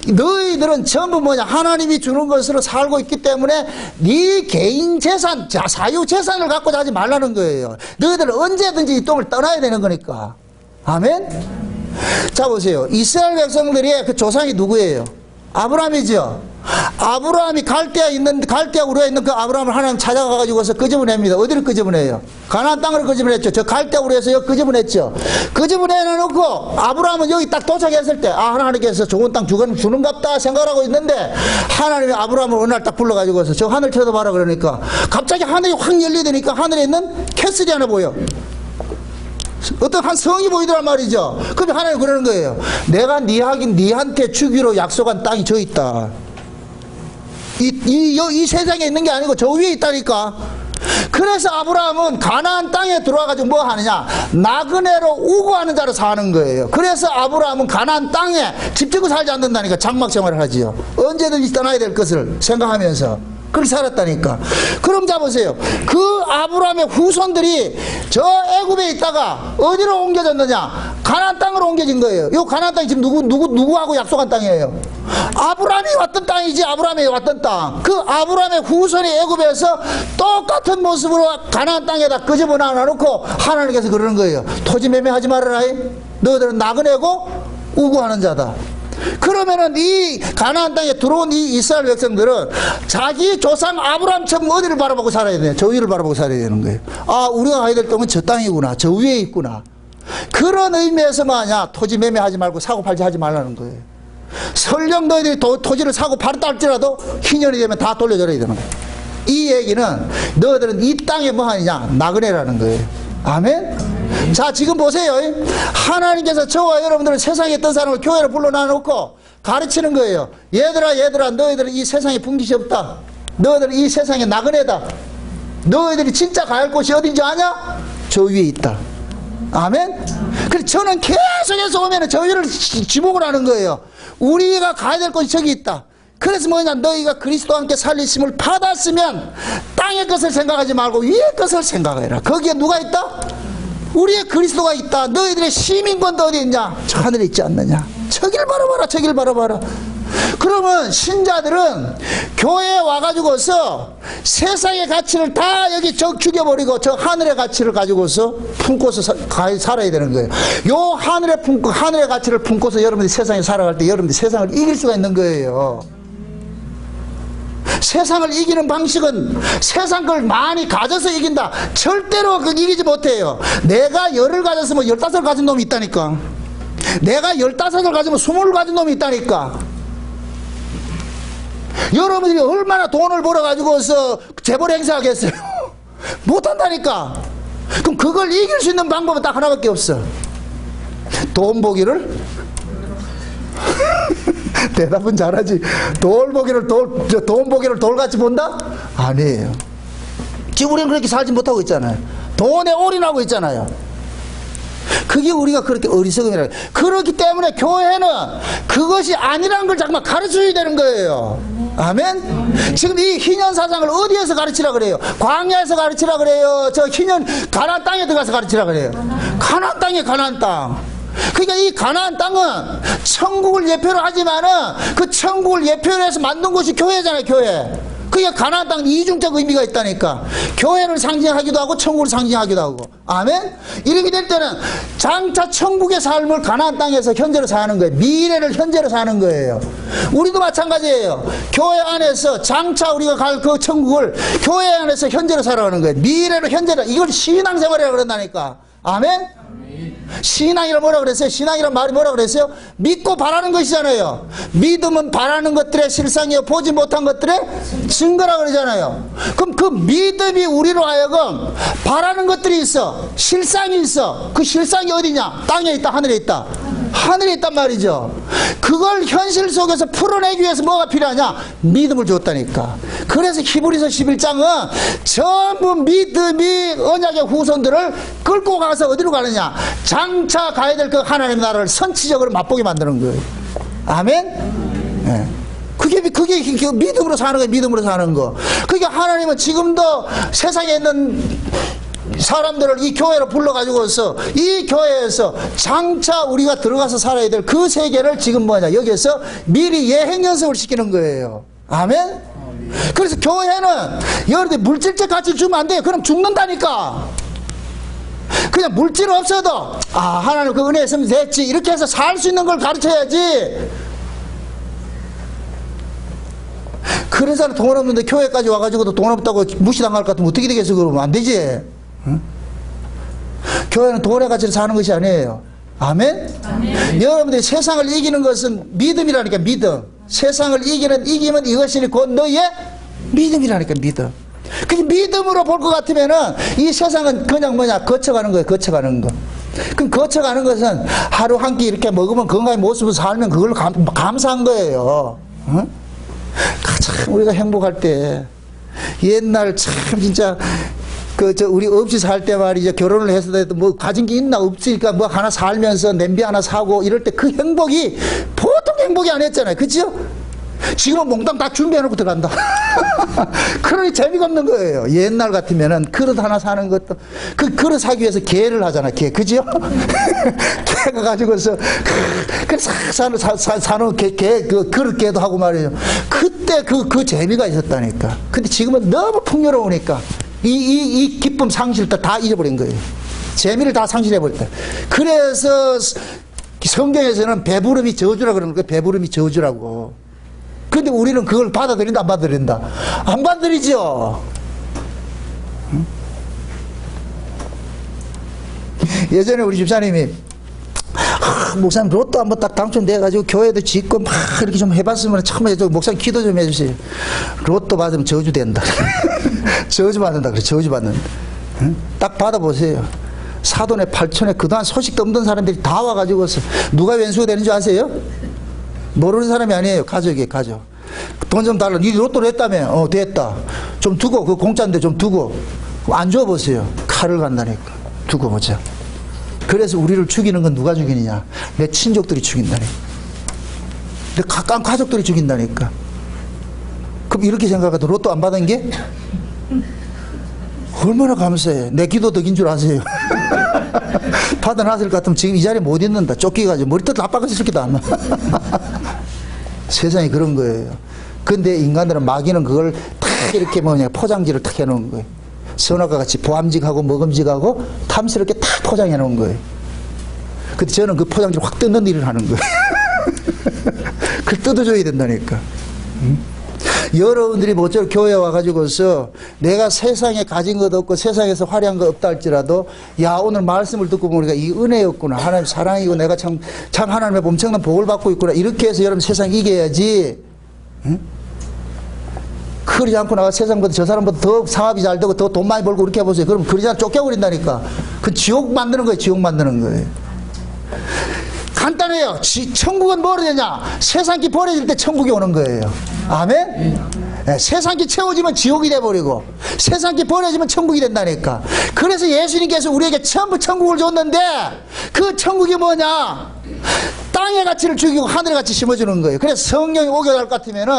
너희들은 전부 뭐냐? 하나님이 주는 것으로 살고 있기 때문에 네 개인 재산, 사유 재산을 갖고 자지 말라는 거예요. 너희들은 언제든지 이 땅을 떠나야 되는 거니까. 아멘? 자 보세요. 이스라엘 백성들의 그 조상이 누구예요? 아브라함이죠. 아브라함이 갈대아 우르에 있는 그 아브라함을 하나님 찾아가가지고서 끄집어냅니다. 어디를 끄집어내요? 가나안 땅을 끄집어냈죠. 저 갈대아 우르에서 여기 끄집어냈죠. 끄집어내놓고 아브라함은 여기 딱 도착했을 때 아 하나님께서 좋은 땅 주는갑다 생각하고 있는데 하나님이 아브라함을 어느 날 딱 불러가지고서 저 하늘 쳐다봐라 그러니까 갑자기 하늘이 확 열리더니까 하늘에 있는 캐슬이 하나 보여. 어떤 한 성이 보이더란 말이죠. 그럼 하나님 그러는 거예요. 내가 니한테 주기로 약속한 땅이 저 있다. 이 세상에 있는 게 아니고 저 위에 있다니까. 그래서 아브라함은 가나안 땅에 들어와가지고 뭐 하느냐? 나그네로 우고하는 자로 사는 거예요. 그래서 아브라함은 가나안 땅에 집 짓고 살지 않는다니까. 장막 생활을 하지요. 언제든지 떠나야 될 것을 생각하면서 그렇게 살았다니까. 그럼 잡으세요. 그 아브라함의 후손들이 저 애굽에 있다가 어디로 옮겨졌느냐? 가나안 땅으로 옮겨진 거예요. 이 가나안 땅이 지금 누구하고 약속한 땅이에요? 아브라함이 왔던 땅이지. 아브라함이 왔던 땅. 그 아브라함의 후손이 애굽에서 똑같은 모습으로 가나안 땅에다 끄집어 놔놓고 하나님께서 그러는 거예요. 토지 매매하지 말아라. 너희들은 나그네고 우고하는 자다. 그러면은 이 가나안 땅에 들어온 이 이스라엘 백성들은 자기 조상 아브라함처럼 어디를 바라보고 살아야 되냐? 저 위를 바라보고 살아야 되는 거예요. 아, 우리가 가야 될 땅은 저 땅이구나. 저 위에 있구나. 그런 의미에서 뭐냐? 토지 매매하지 말고 사고 팔지 하지 말라는 거예요. 설령 너희들이 토지를 사고 팔았다 할지라도 희년이 되면 다 돌려줘야 되는 거예요. 이 얘기는 너희들은 이 땅에 뭐 하느냐? 나그네라는 거예요. 아멘? 자, 지금 보세요. 하나님께서 저와 여러분들은 세상에 있던 사람을 교회로 불러놔놓고 가르치는 거예요. 얘들아, 너희들은 이 세상에 분깃이 없다. 너희들은 이 세상에 나그네다. 너희들이 진짜 가야 할 곳이 어딘지 아냐? 저 위에 있다. 아멘? 그래서 저는 계속해서 오면 저 위를 지목을 하는 거예요. 우리가 가야 될 곳이 저기 있다. 그래서 뭐냐, 너희가 그리스도와 함께 살리심을 받았으면 땅의 것을 생각하지 말고 위의 것을 생각해라. 거기에 누가 있다? 우리의 그리스도가 있다. 너희들의 시민권도 어디 있냐? 저 하늘에 있지 않느냐? 저길 바라봐라, 저길 바라봐라. 그러면 신자들은 교회에 와가지고서 세상의 가치를 다 여기 죽여버리고 저 하늘의 가치를 가지고서 품고서 살아야 되는 거예요. 요 하늘의 가치를 품고서 여러분들이 세상에 살아갈 때 여러분들이 세상을 이길 수가 있는 거예요. 세상을 이기는 방식은 세상 걸 많이 가져서 이긴다. 절대로 이기지 못해요. 내가 열을 가졌으면 15을 가진 놈이 있다니까. 내가 15을 가지면 20을 가진 놈이 있다니까. 여러분들이 얼마나 돈을 벌어가지고서 재벌 행사하겠어요? 못한다니까. 그럼 그걸 이길 수 있는 방법은 딱 하나밖에 없어. 돈 보기를? 대답은 잘하지. 돈 보기를 돌같이 본다? 아니에요. 지금 우리는 그렇게 살지 못하고 있잖아요. 돈에 올인하고 있잖아요. 그게 우리가 그렇게 어리석음이라. 그렇기 때문에 교회는 그것이 아니라는 걸 잠깐만 가르쳐줘야 되는 거예요. 아멘? 지금 이 희년 사상을 어디에서 가르치라 그래요? 광야에서 가르치라 그래요? 저 희년 가나안 땅에 들어가서 가르치라 그래요? 가나안 땅에 가나안 땅. 그러니까 이 가나안 땅은 천국을 예표로 하지만은 그 천국을 예표로 해서 만든 곳이 교회잖아요, 교회. 그러니까 가나안 땅은 이중적 의미가 있다니까. 교회를 상징하기도 하고 천국을 상징하기도 하고. 아멘? 이렇게 될 때는 장차 천국의 삶을 가나안 땅에서 현재로 사는 거예요. 미래를 현재로 사는 거예요. 우리도 마찬가지예요. 교회 안에서 장차 우리가 갈 그 천국을 교회 안에서 현재로 살아가는 거예요. 미래를 현재로. 이걸 신앙생활이라고 그런다니까. 아멘? 신앙이란 뭐라 그랬어요? 신앙이란 말이 뭐라 그랬어요? 믿고 바라는 것이잖아요. 믿음은 바라는 것들의 실상이요 보지 못한 것들의 증거라 그러잖아요. 그럼 그 믿음이 우리로 하여금 바라는 것들이 있어. 실상이 있어. 그 실상이 어디냐? 땅에 있다, 하늘에 있다. 하늘에 있단 말이죠. 그걸 현실 속에서 풀어내기 위해서 뭐가 필요하냐? 믿음을 줬다니까. 그래서 히브리서 11장은 전부 믿음이 언약의 후손들을 끌고 가서 어디로 가느냐? 장차 가야 될 그 하나님의 나라를 선치적으로 맛보게 만드는 거예요. 아멘? 네. 그게 믿음으로 사는 거예요. 믿음으로 사는 거. 그러니까 하나님은 지금도 세상에 있는 사람들을 이 교회로 불러가지고서 이 교회에서 장차 우리가 들어가서 살아야 될 그 세계를 지금 뭐냐, 여기에서 미리 예행 연습을 시키는 거예요. 아멘? 그래서 교회는 여러분들 물질적 가치 주면 안 돼요. 그럼 죽는다니까. 그냥 물질 없어도 하나님 그 은혜 있으면 됐지 이렇게 해서 살 수 있는 걸 가르쳐야지. 그래서 돈 없는데 교회까지 와가지고도 돈 없다고 무시당할 것 같으면 어떻게 되겠어? 그러면 안 되지. 응? 교회는 돈의 가치를 사는 것이 아니에요. 아멘? 아멘. 여러분들이 세상을 이기는 것은 믿음이라니까. 믿음. 세상을 이기면 이것이 곧 너의 믿음이라니까. 믿음. 그 믿음으로 볼 것 같으면은 이 세상은 그냥 뭐냐, 거쳐가는 거예요. 거쳐가는 거. 그럼 거쳐가는 것은 하루 한 끼 이렇게 먹으면 건강의 모습을 살면 그걸 감사한 거예요. 응? 참 우리가 행복할 때 옛날 참 진짜 우리 없이 살 때 말이죠. 결혼을 해서 뭐 가진 게 있나 없으니까 뭐 하나 살면서 냄비 하나 사고 이럴 때 그 행복이 보통 행복이 아니었잖아요. 그죠? 지금은 몽땅 다 준비해놓고 들어간다. 그러니 재미가 없는 거예요. 옛날 같으면은 그릇 하나 사는 것도 그 그릇 사기 위해서 개를 하잖아. 개. 그죠? 개가 가지고서 그래서 사는 그 그릇 개도 하고 말이에요. 그때 그 재미가 있었다니까. 근데 지금은 너무 풍요로우니까 이 기쁨 상실 다 잊어버린 거예요. 재미를 다 상실해버렸다. 그래서 성경에서는 배부름이 저주라고 그러는 거예요. 배부름이 저주라고. 근데 우리는 그걸 받아들인다, 안 받아들인다? 안 받아들이죠. 예전에 우리 집사님이 목사님 로또 한번 딱 당첨돼가지고 교회도 짓고 막 이렇게 좀 해봤으면 처음에 목사님 기도 좀 해주세요. 로또 받으면 저주 된다. 저주 받는다 그래. 저주 받는다. 응? 딱 받아보세요. 사돈에 팔촌에 그동안 소식도 없던 사람들이 다 와가지고서 누가 왼수가 되는 줄 아세요? 모르는 사람이 아니에요. 가족이에요. 가족. 돈 좀 달라. 니 로또를 했다며. 됐다. 좀 두고 그 공짜인데 좀 두고 안 줘보세요. 칼을 간다니까. 두고 보자. 그래서 우리를 죽이는 건 누가 죽이느냐? 내 친족들이 죽인다니까. 내 가까운 가족들이 죽인다니까. 그럼 이렇게 생각해도 로또 안 받은 게 얼마나 감사해. 내 기도 덕인 줄 아세요? 받아놨을 것 같으면 지금 이 자리에 못 있는다. 쫓기가지고 머리도 나빠졌을 기도 안 나. 세상이 그런 거예요. 근데 인간들은 마귀는 그걸 탁 이렇게 포장지를 탁 해놓은 거예요. 선악과 같이 보암직하고 먹음직하고 탐스럽게 탁 포장해 놓은 거예요. 근데 저는 그 포장지를 확 뜯는 일을 하는 거예요. 그걸 뜯어줘야 된다니까. 여러분들이 모쪼록 교회에 와가지고서 내가 세상에 가진 것 없고 세상에서 화려한 거 없다 할지라도 야 오늘 말씀을 듣고 보니까 이 은혜였구나. 하나님 사랑이고 내가 참 하나님의 엄청난 복을 받고 있구나. 이렇게 해서 여러분 세상 이겨야지. 응? 그러지 않고 나가 세상보다 저 사람보다 더 상업이 잘 되고 더 돈 많이 벌고 그렇게 해보세요. 그럼 그러지 않아 쫓겨버린다니까. 그 지옥 만드는 거예요. 지옥 만드는 거예요. 간단해요. 천국은 뭐로 되냐? 세상기 버려질 때 천국이 오는 거예요. 아멘? 네, 세상기 채워지면 지옥이 돼버리고 세상기 버려지면 천국이 된다니까. 그래서 예수님께서 우리에게 전부 천국을 줬는데 그 천국이 뭐냐? 땅의 가치를 죽이고 하늘의 가치 심어주는 거예요. 그래서 성령이 오게 할 것 같으면은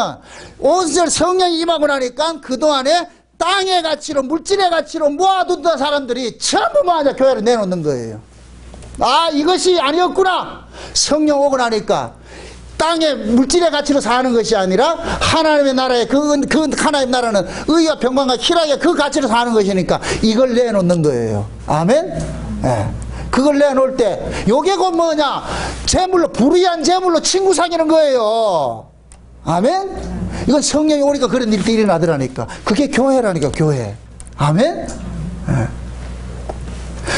온전 성령이 임하고 나니까 그동안에 땅의 가치로 물질의 가치로 모아두던 사람들이 전부 뭐하냐? 교회를 내놓는 거예요. 아 이것이 아니었구나. 성령 오고 나니까 땅의 물질의 가치로 사는 것이 아니라 하나님의 나라에 그 하나님 나라는 의와 평강과 희락의 그 가치로 사는 것이니까 이걸 내놓는 거예요. 아멘? 네. 그걸 내놓을 때 요게 곧 뭐냐? 재물로 불의한 재물로 친구 사귀는 거예요. 아멘? 이건 성령이 오니까 그런 일이 일어나더라니까. 그게 교회라니까. 교회. 아멘? 네.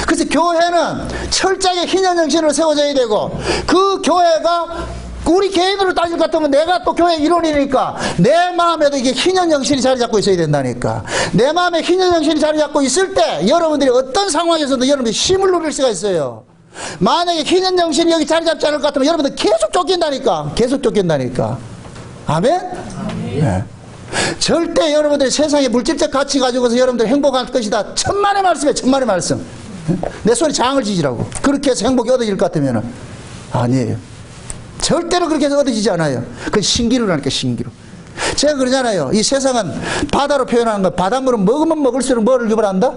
그래서 교회는 철저하게 희년정신으로 세워져야 되고 그 교회가 우리 개인으로 따질 것 같으면 내가 또 교회 일원이니까 내 마음에도 이게 희년정신이 자리 잡고 있어야 된다니까. 내 마음에 희년정신이 자리 잡고 있을 때 여러분들이 어떤 상황에서도 여러분들이 힘을 누릴 수가 있어요. 만약에 희년정신이 여기 자리 잡지 않을 것 같으면 여러분들 계속 쫓긴다니까. 계속 쫓긴다니까. 아멘? 네. 절대 여러분들이 세상에 물질적 가치 가지고서 여러분들 행복할 것이다. 천만의 말씀이에요. 천만의 말씀. 내 손에 장을 지지라고. 그렇게 해서 행복이 얻어질 것 같으면 아니에요. 절대로 그렇게 해서 얻어지지 않아요. 그건 신기루라니까. 신기루. 제가 그러잖아요. 이 세상은 바다로 표현하는 거. 바닷물은 먹으면 먹을수록 뭐를 유발한다?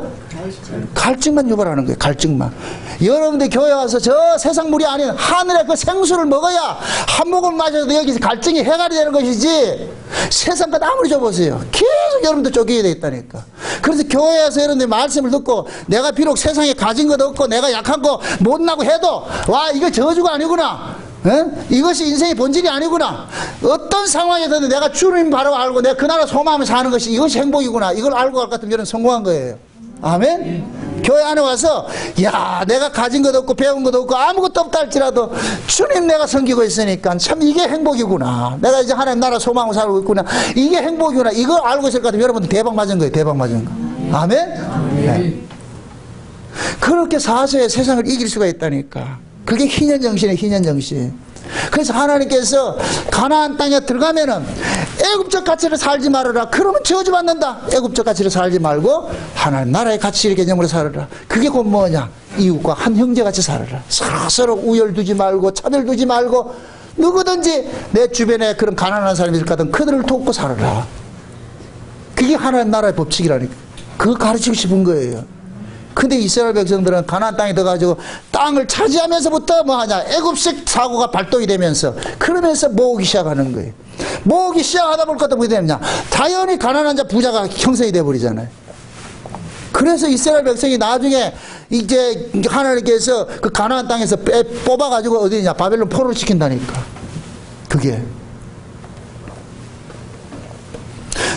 갈증만 유발하는 거예요. 갈증만. 여러분들 교회 와서 저 세상 물이 아닌 하늘의 그 생수를 먹어야 한 모금 마셔도 여기서 갈증이 해결이 되는 것이지 세상 것 아무리 줘보세요. 계속 여러분들 쫓겨야 되겠다니까. 그래서 교회에서 여러분들 말씀을 듣고 내가 비록 세상에 가진 것 없고 내가 약한 거 못나고 해도 와 이거 저주가 아니구나. 에? 이것이 인생의 본질이 아니구나. 어떤 상황에서든 내가 주님 바로 알고 내가 그 나라 소망하며 사는 것이 이것이 행복이구나. 이걸 알고 갈 것 같으면 여러분 성공한 거예요. 아멘? 교회 안에 와서 야 내가 가진 것 없고 배운 것 없고 아무것도 없다 할지라도 주님 내가 섬기고 있으니까 참 이게 행복이구나. 내가 이제 하나님 나라 소망하고 살고 있구나. 이게 행복이구나. 이걸 알고 있을 것 같으면 여러분들 대박 맞은 거예요. 대박 맞은 거. 아멘? 네. 그렇게 사서의 세상을 이길 수가 있다니까. 그게 희년정신이에요. 희년정신. 그래서 하나님께서 가나안 땅에 들어가면은 애굽적 가치를 살지 말아라. 그러면 저주받는다. 애굽적 가치를 살지 말고 하나님 나라의 가치의 개념으로 살아라. 그게 곧 뭐냐? 이웃과 한 형제같이 살아라. 서로 우열 두지 말고 차별 두지 말고 누구든지 내 주변에 그런 가난한 사람이 있을까든 그들을 돕고 살아라. 그게 하나님 나라의 법칙이라니까. 그거 가르치고 싶은 거예요. 근데 이스라엘 백성들은 가나안 땅에 들어가지고 땅을 차지하면서부터 뭐하냐? 애굽식 사고가 발동이 되면서 그러면서 모으기 시작하는 거예요. 모으기 시작하다 보니까 또 뭐게 되느냐? 자연히 가난한 자 부자가 형성이 돼버리잖아요. 그래서 이스라엘 백성이 나중에 이제 하나님께서 그 가나안 땅에서 뽑아가지고 어디냐? 바벨론 포로를 시킨다니까. 그게.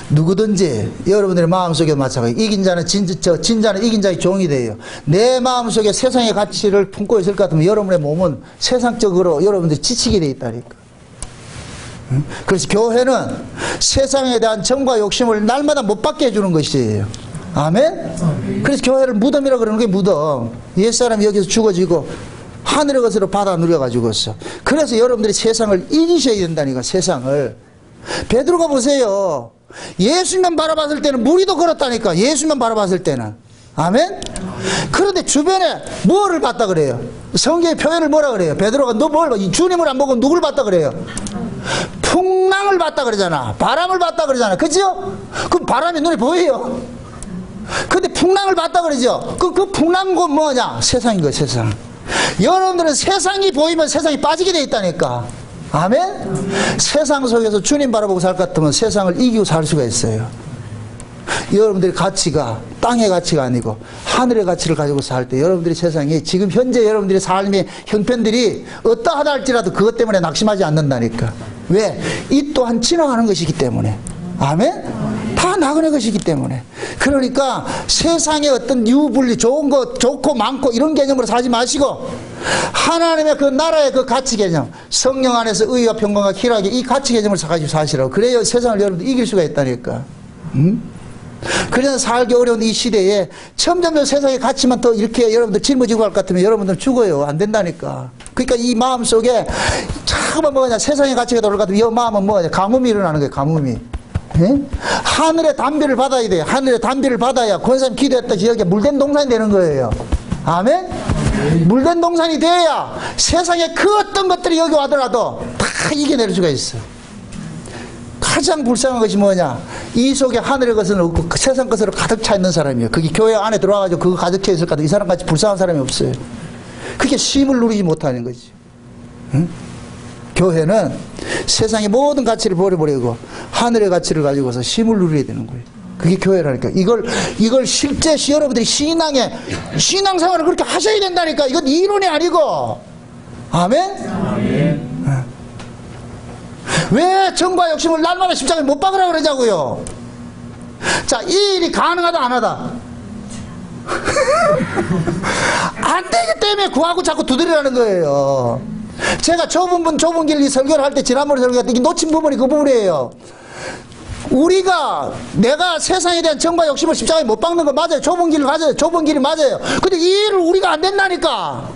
누구든지 여러분들의 마음속에 마찬가지 이긴 자는 진자는 이긴 자의 종이 돼요. 내 마음속에 세상의 가치를 품고 있을 것 같으면 여러분의 몸은 세상적으로 여러분들이 지치게 돼 있다니까. 그래서 교회는 세상에 대한 정과 욕심을 날마다 못 받게 해주는 것이에요. 아멘? 그래서 교회를 무덤이라고 그러는 게 무덤. 옛사람이 여기서 죽어지고 하늘의 것으로 받아 누려가지고 있어. 그래서 여러분들이 세상을 이기셔야 된다니까. 세상을. 베드로가 보세요. 예수만 바라봤을 때는 무리도 걸었다니까. 예수만 바라봤을 때는. 아멘? 그런데 주변에 뭐를 봤다 그래요? 성경의 표현을 뭐라 그래요? 베드로가 너 뭘 봐? 주님을 안 보고 누굴 봤다 그래요? 풍랑을 봤다 그러잖아. 바람을 봤다 그러잖아. 그죠? 그럼 바람이 눈에 보여요. 근데 풍랑을 봤다 그러죠? 그 풍랑은 뭐냐? 세상인 거예요, 세상. 여러분들은 세상이 보이면 세상이 빠지게 돼 있다니까. 아멘? 세상 속에서 주님 바라보고 살 것 같으면 세상을 이기고 살 수가 있어요. 여러분들의 가치가 땅의 가치가 아니고 하늘의 가치를 가지고 살 때 여러분들이 세상에 지금 현재 여러분들의 삶의 형편들이 어떠하다 할지라도 그것 때문에 낙심하지 않는다니까. 왜? 이 또한 지나가는 것이기 때문에. 아멘? 다 나그네 것이기 때문에. 그러니까 세상의 어떤 유불리 좋은 거 좋고 많고 이런 개념으로 살지 마시고 하나님의 그 나라의 그 가치 개념, 성령 안에서 의와 평강과 희락의 이 가치 개념을 가지고 사시라고. 그래야 세상을 여러분들 이길 수가 있다니까. 그래서 살기 어려운 이 시대에 점점 세상의 가치만 더 이렇게 여러분들 짊어지고 갈 것 같으면 여러분들 죽어요. 안 된다니까. 그러니까 이 마음 속에 자꾸만 뭐냐 세상의 가치가 들어올 것 같으면 이 마음은 뭐냐 가뭄이 일어나는 거예요. 가뭄이. 예? 하늘의 담비를 받아야 돼요. 하늘의 담비를 받아야 권사님 기도했다 지역에 물된 동산이 되는 거예요. 아멘? 물된 동산이 돼야 세상에 그 어떤 것들이 여기 와더라도 다 이겨낼 수가 있어. 가장 불쌍한 것이 뭐냐? 이 속에 하늘의 것은 없고 세상 것으로 가득 차 있는 사람이에요. 그게 교회 안에 들어와가지고 그거 가득 차 있을 것 같아. 이 사람같이 불쌍한 사람이 없어요. 그게 쉼을 누리지 못하는 거지. 응? 교회는 세상의 모든 가치를 버려버리고 하늘의 가치를 가지고서 쉼을 누려야 되는 거예요. 그게 교회라니까. 이걸 실제 여러분들이 신앙생활을 그렇게 하셔야 된다니까. 이건 이론이 아니고. 아멘? 아멘. 왜 정과 욕심을 날마다 십자가에 못 박으라 그러자고요. 자, 이 일이 가능하다 안 하다? 안 되기 때문에 구하고 자꾸 두드리라는 거예요. 제가 좁은 길 설교를 할 때 지난번에 설교할 때 놓친 부분이 그 부분이에요. 내가 세상에 대한 정과 욕심을 십자가에 못 박는 거 맞아요. 좁은 길을 가져요. 좁은 길이 맞아요. 근데 이 일을 우리가 안 된다니까.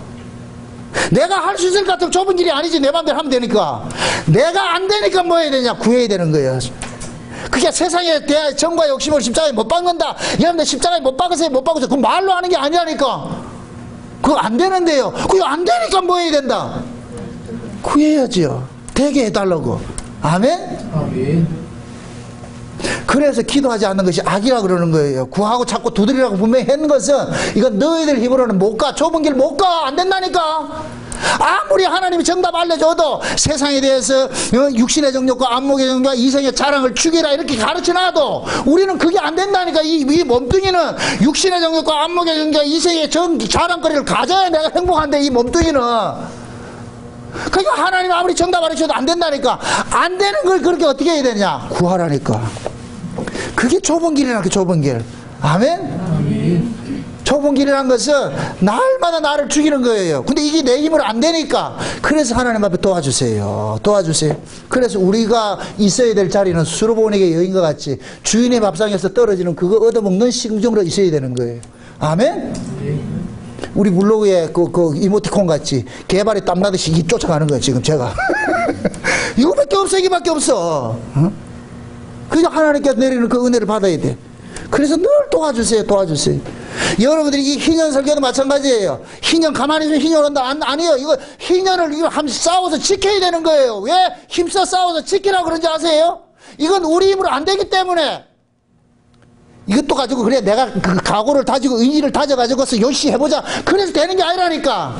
내가 할 수 있을 것 같으면 좁은 길이 아니지. 내 맘대로 하면 되니까. 내가 안 되니까 뭐 해야 되냐? 구해야 되는 거예요. 그게 세상에 대한 정과 욕심을 십자가에 못 박는다. 여러분들 십자가에 못 박으세요. 못 박으세요. 그 말로 하는 게 아니라니까. 그거 안 되는데요. 그거 안 되니까 뭐 해야 된다? 구해야지요. 되게 해달라고. 아멘? 아멘. 그래서 기도하지 않는 것이 악이라 그러는 거예요. 구하고 자꾸 두드리라고 분명히 했는 것은 이건 너희들 힘으로는 못 가. 좁은 길 못 가. 안 된다니까. 아무리 하나님이 정답 알려줘도 세상에 대해서 육신의 정욕과 안목의 정욕과 이성의 자랑을 죽이라 이렇게 가르쳐놔도 우리는 그게 안 된다니까. 이 몸뚱이는 육신의 정욕과 안목의 정욕과 이성의 자랑거리를 가져야 내가 행복한데 이 몸뚱이는. 그러니까 하나님 아무리 정답 알려줘도 안 된다니까. 안 되는 걸 그렇게 어떻게 해야 되냐? 구하라니까. 그게 좁은 길이라는 게 좁은 길. 아멘? 아멘. 좁은 길이라는 것은 날마다 나를 죽이는 거예요. 근데 이게 내 힘으로 안 되니까. 그래서 하나님 앞에 도와주세요. 도와주세요. 그래서 우리가 있어야 될 자리는 수로보니게 여인과 같이 주인의 밥상에서 떨어지는 그거 얻어먹는 심정으로 있어야 되는 거예요. 아멘? 우리 블로그에 그 이모티콘 같이 개발이 땀나듯이 쫓아가는 거예요. 지금 제가. 이거밖에 없어. 이거밖에 없어. 어? 그냥 하나님께서 내리는 그 은혜를 받아야 돼. 그래서 늘 도와주세요. 도와주세요. 여러분들이 이 희년 설교도 마찬가지예요. 희년 가만히 있으면 희년 온다. 아니에요. 이거 희년을 싸워서 지켜야 되는 거예요. 왜 힘써 싸워서 지키라고 그런지 아세요? 이건 우리 힘으로 안 되기 때문에. 이것도 가지고 그래 내가 그 각오를 다지고 의지를 다져가지고서 열심히 해보자. 그래서 되는 게 아니라니까.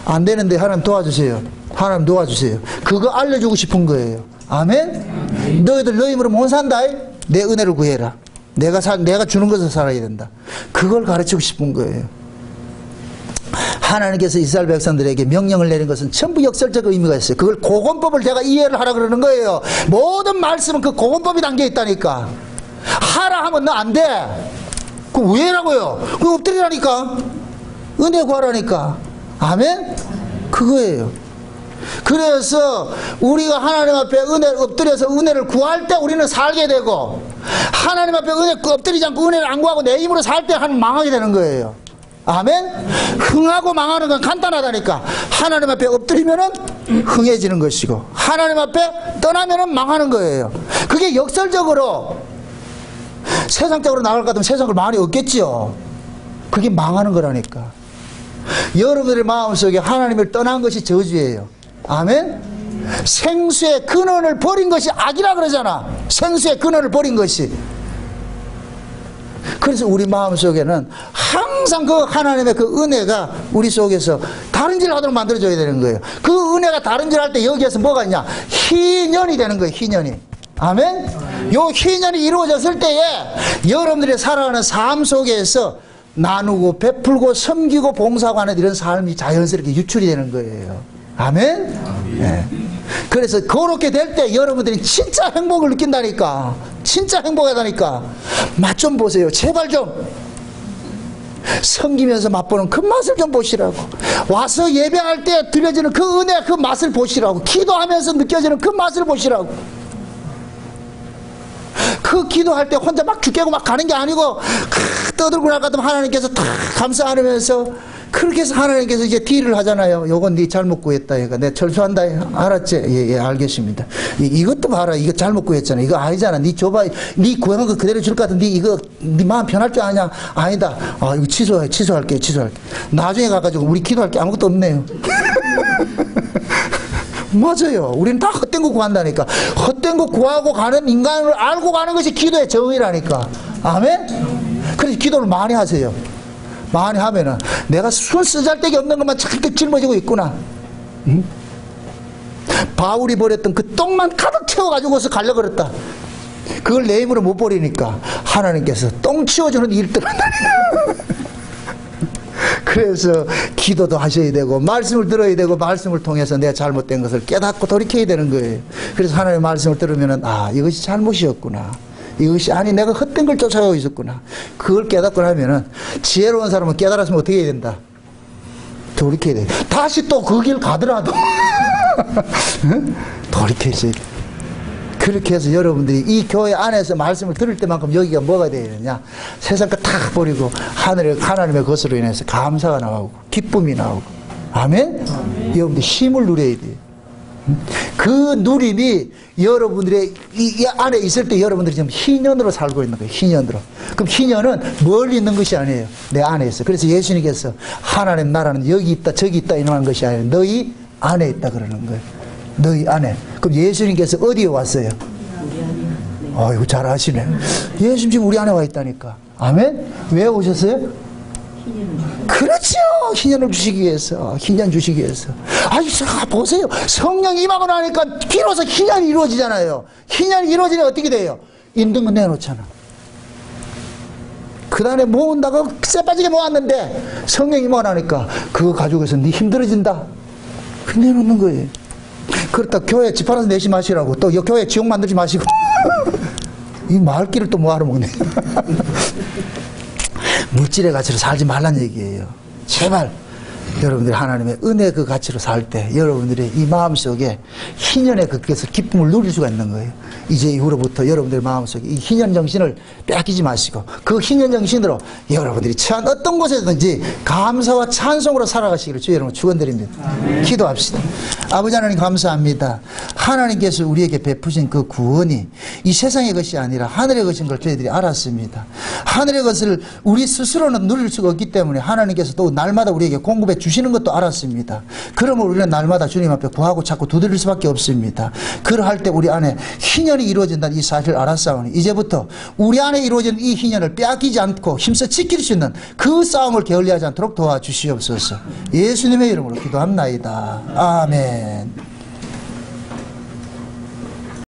안 되는데 하나님 도와주세요. 하나님 도와주세요. 그거 알려주고 싶은 거예요. 아멘? 너희들 너 힘으로 못 산다. 내 은혜를 구해라. 내가 주는 것을 살아야 된다. 그걸 가르치고 싶은 거예요. 하나님께서 이스라엘 백성들에게 명령을 내린 것은 전부 역설적 의미가 있어요. 그걸 고건법을 제가 이해를 하라 그러는 거예요. 모든 말씀은 그 고건법이 담겨 있다니까. 엎드리라 하면 너 안 돼. 그 왜라고요? 그 엎드리라니까. 은혜 구하라니까. 아멘? 그거예요. 그래서 우리가 하나님 앞에 엎드려서 은혜를 구할 때 우리는 살게 되고, 하나님 앞에 엎드리지 않고 은혜를 안 구하고 내 힘으로 살 때 하나님 망하게 되는 거예요. 아멘? 흥하고 망하는 건 간단하다니까. 하나님 앞에 엎드리면은 흥해지는 것이고, 하나님 앞에 떠나면은 망하는 거예요. 그게 역설적으로 세상적으로 나갈 것 같으면 세상을 많이 얻겠지요. 그게 망하는 거라니까. 여러분들의 마음속에 하나님을 떠난 것이 저주예요. 아멘? 생수의 근원을 버린 것이 악이라 그러잖아. 생수의 근원을 버린 것이. 그래서 우리 마음속에는 항상 그 하나님의 그 은혜가 우리 속에서 다른 짓을 하도록 만들어줘야 되는 거예요. 그 은혜가 다른 짓을 할 때 여기에서 뭐가 있냐? 희년이 되는 거예요. 희년이. 아멘? 요 희년이 이루어졌을 때에 여러분들이 살아가는 삶 속에서 나누고 베풀고 섬기고 봉사하고 하는 이런 삶이 자연스럽게 유출이 되는 거예요. 아멘? 네. 그래서 그렇게 될 때 여러분들이 진짜 행복을 느낀다니까. 진짜 행복하다니까. 맛 좀 보세요. 제발 좀. 섬기면서 맛보는 그 맛을 좀 보시라고. 와서 예배할 때 들려지는 그 은혜, 그 맛을 보시라고. 기도하면서 느껴지는 그 맛을 보시라고. 그 기도할 때 혼자 막 죽겠고 막 가는 게 아니고 떠들고 날 것 같으면 하나님께서 다 감사 안으면서 그렇게 해서 하나님께서 이제 딜을 하잖아요. 요건 네 잘못 구했다. 얘가 내가 철수한다. 알았지? 예, 알겠습니다. 이것도 봐라. 이거 잘못 구했잖아. 이거 아니잖아. 네 줘봐. 네 구한 거 그대로 줄 것 같은데 이거 네 마음 편할 줄 아냐? 아니다. 아, 이거 취소할게. 나중에 가가지고 우리 기도할 게 아무것도 없네요. 맞아요. 우리는 다 헛된 거 구한다니까. 헛된 거 구하고 가는 인간을 알고 가는 것이 기도의 정의라니까. 아멘? 그래서 기도를 많이 하세요. 많이 하면은 내가 순 쓰잘데기 없는 것만 자꾸 짊어지고 있구나. 응? 바울이 버렸던 그 똥만 가득 채워가지고서 가려고 그랬다. 그걸 내 힘으로 못 버리니까 하나님께서 똥 치워주는 일들을 그래서 기도도 하셔야 되고 말씀을 들어야 되고 말씀을 통해서 내가 잘못된 것을 깨닫고 돌이켜야 되는 거예요. 그래서 하나님의 말씀을 들으면은 아, 이것이 잘못이었구나. 이것이 아니 내가 헛된 걸 쫓아가고 있었구나. 그걸 깨닫고 나면은 지혜로운 사람은 깨달았으면 어떻게 해야 된다? 돌이켜야 돼. 다시 또 그 길 가더라도 돌이켜야지. 그렇게 해서 여러분들이 이 교회 안에서 말씀을 들을 때만큼 여기가 뭐가 되어야 되느냐? 세상 거 다 버리고 하나님의 것으로 인해서 감사가 나오고 기쁨이 나오고. 아멘? 여러분들 힘을 누려야 돼요. 그 누림이 여러분들의 이 안에 있을 때 여러분들이 지금 희년으로 살고 있는 거예요. 희년으로. 그럼 희년은 멀리 있는 것이 아니에요. 내 안에 있어. 그래서 예수님께서 하나님 나라는 여기 있다 저기 있다 이런 것이 아니에요. 너희 안에 있다 그러는 거예요. 너희 안에. 그럼 예수님께서 어디에 왔어요? 아이고 잘 아시네. 예수님 지금 우리 안에 와 있다니까. 아멘? 왜 오셨어요? 그렇죠. 희년을 주시기 위해서. 희년 주시기 위해서. 아이 보세요. 성령이 임하고 나니까 비로소 희년이 이루어지잖아요. 희년이 이루어지면 어떻게 돼요? 있는 건 내놓잖아. 그 다음에 모은다고 쎄빠지게 모았는데 성령이 임하고 나니까 그거 가지고서 네 힘들어진다. 그 내놓는 거예요. 그렇다 교회 집 팔아서 내지 마시라고 또 교회 지옥 만들지 마시고 이 말귀를 또 뭐하러 먹네. 물질의 가치로 살지 말란 얘기예요. 제발 여러분들이 하나님의 은혜 그 가치로 살 때 여러분들의 이 마음속에 희년의 그께서 기쁨을 누릴 수가 있는 거예요. 이제 이후로부터 여러분들의 마음속에 이 희년 정신을 뺏기지 마시고 그 희년 정신으로 여러분들이 처한 어떤 곳에든지 감사와 찬송으로 살아가시기를 주의 이름으로 축원드립니다. 기도합시다. 아버지 하나님 감사합니다. 하나님께서 우리에게 베푸신 그 구원이 이 세상의 것이 아니라 하늘의 것인 걸 저희들이 알았습니다. 하늘의 것을 우리 스스로는 누릴 수가 없기 때문에 하나님께서 또 날마다 우리에게 공급해 주시는 것도 알았습니다. 그러므로 우리는 날마다 주님 앞에 구하고 찾고 두드릴 수밖에 없습니다. 그러할 때 우리 안에 희년이 이루어진다는 이 사실을 알았사오니 이제부터 우리 안에 이루어진 이 희년을 빼앗기지 않고 힘써 지킬 수 있는 그 싸움을 게을리하지 않도록 도와주시옵소서. 예수님의 이름으로 기도합나이다. 아멘.